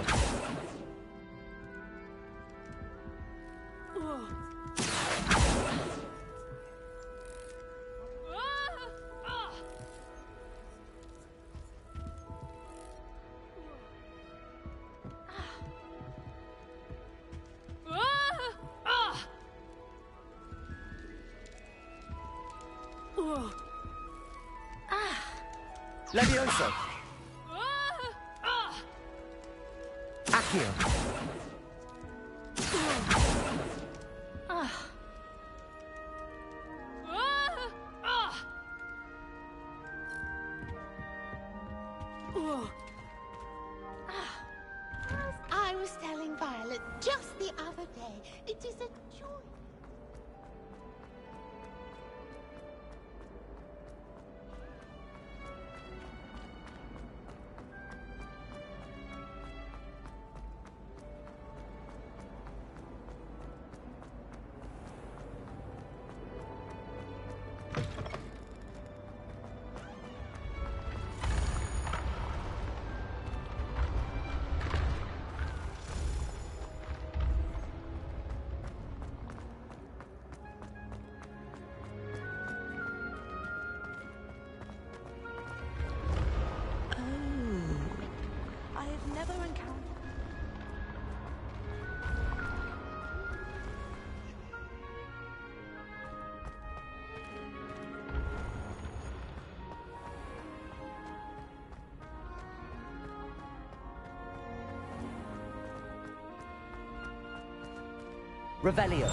Levioso. Accio.
I was telling Violet just the other day, it is a joy.
I have never encountered...
Revelio.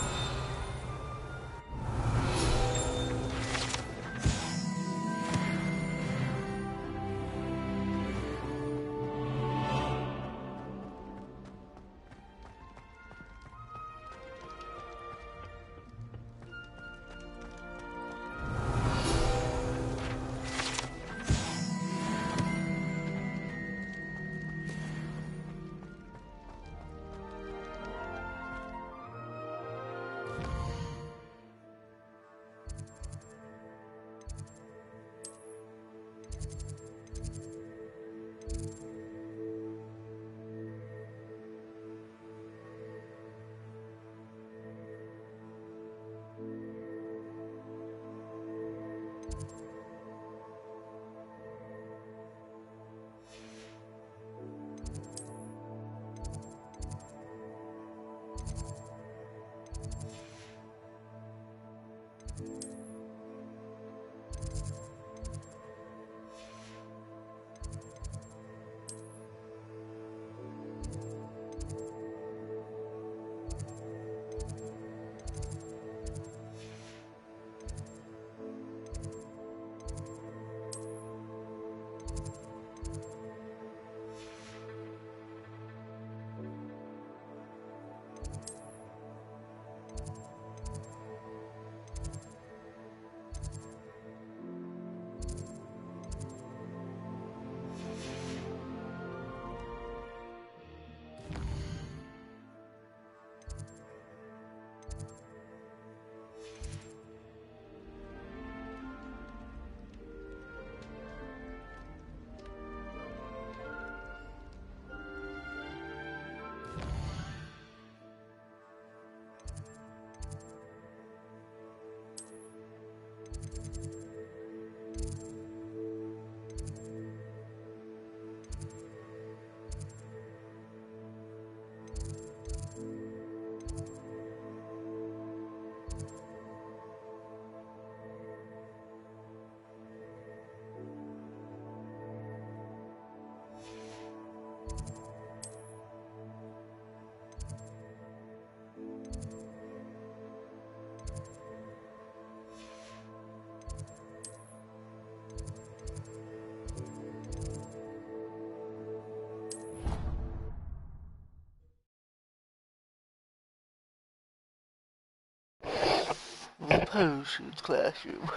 The potions classroom.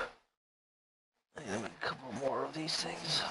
I gotta make a couple more of these things.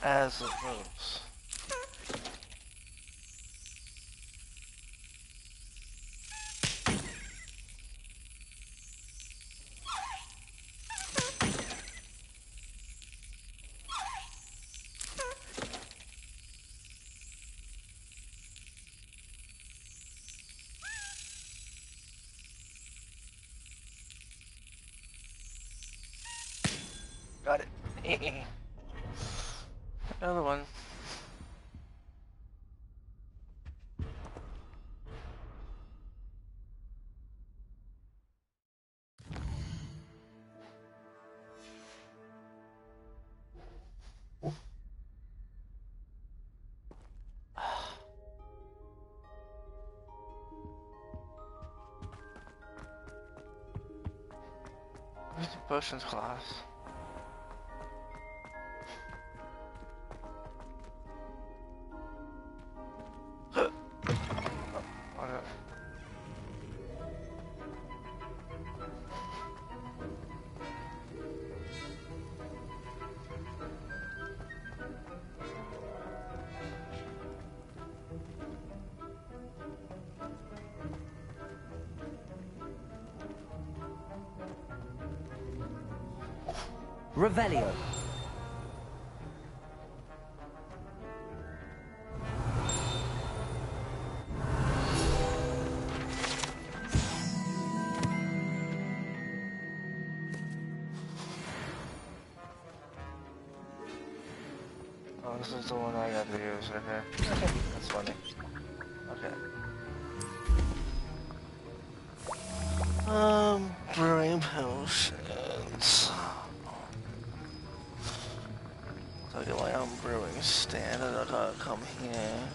as it moves. Got it. Another one. Where's the potions class?
Revelio.
Oh, this is the one I got to use right here. That's funny. Okay. Brewing potions. So I get my own brewing stand and I gotta come here.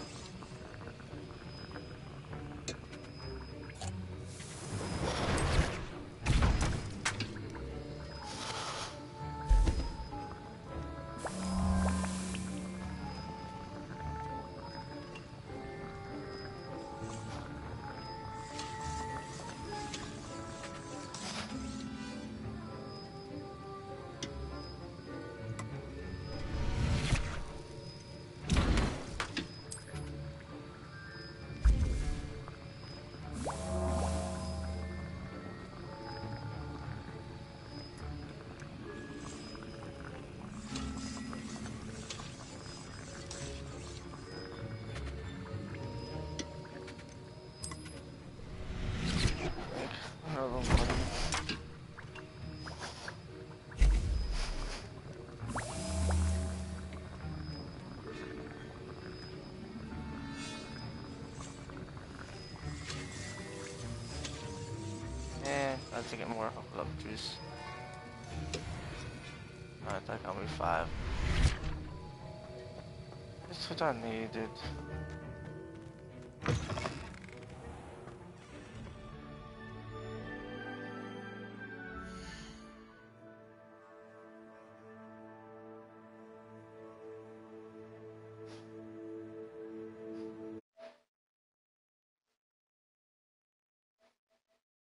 I have to get more love juice. Alright, that got me 5. That's what I needed.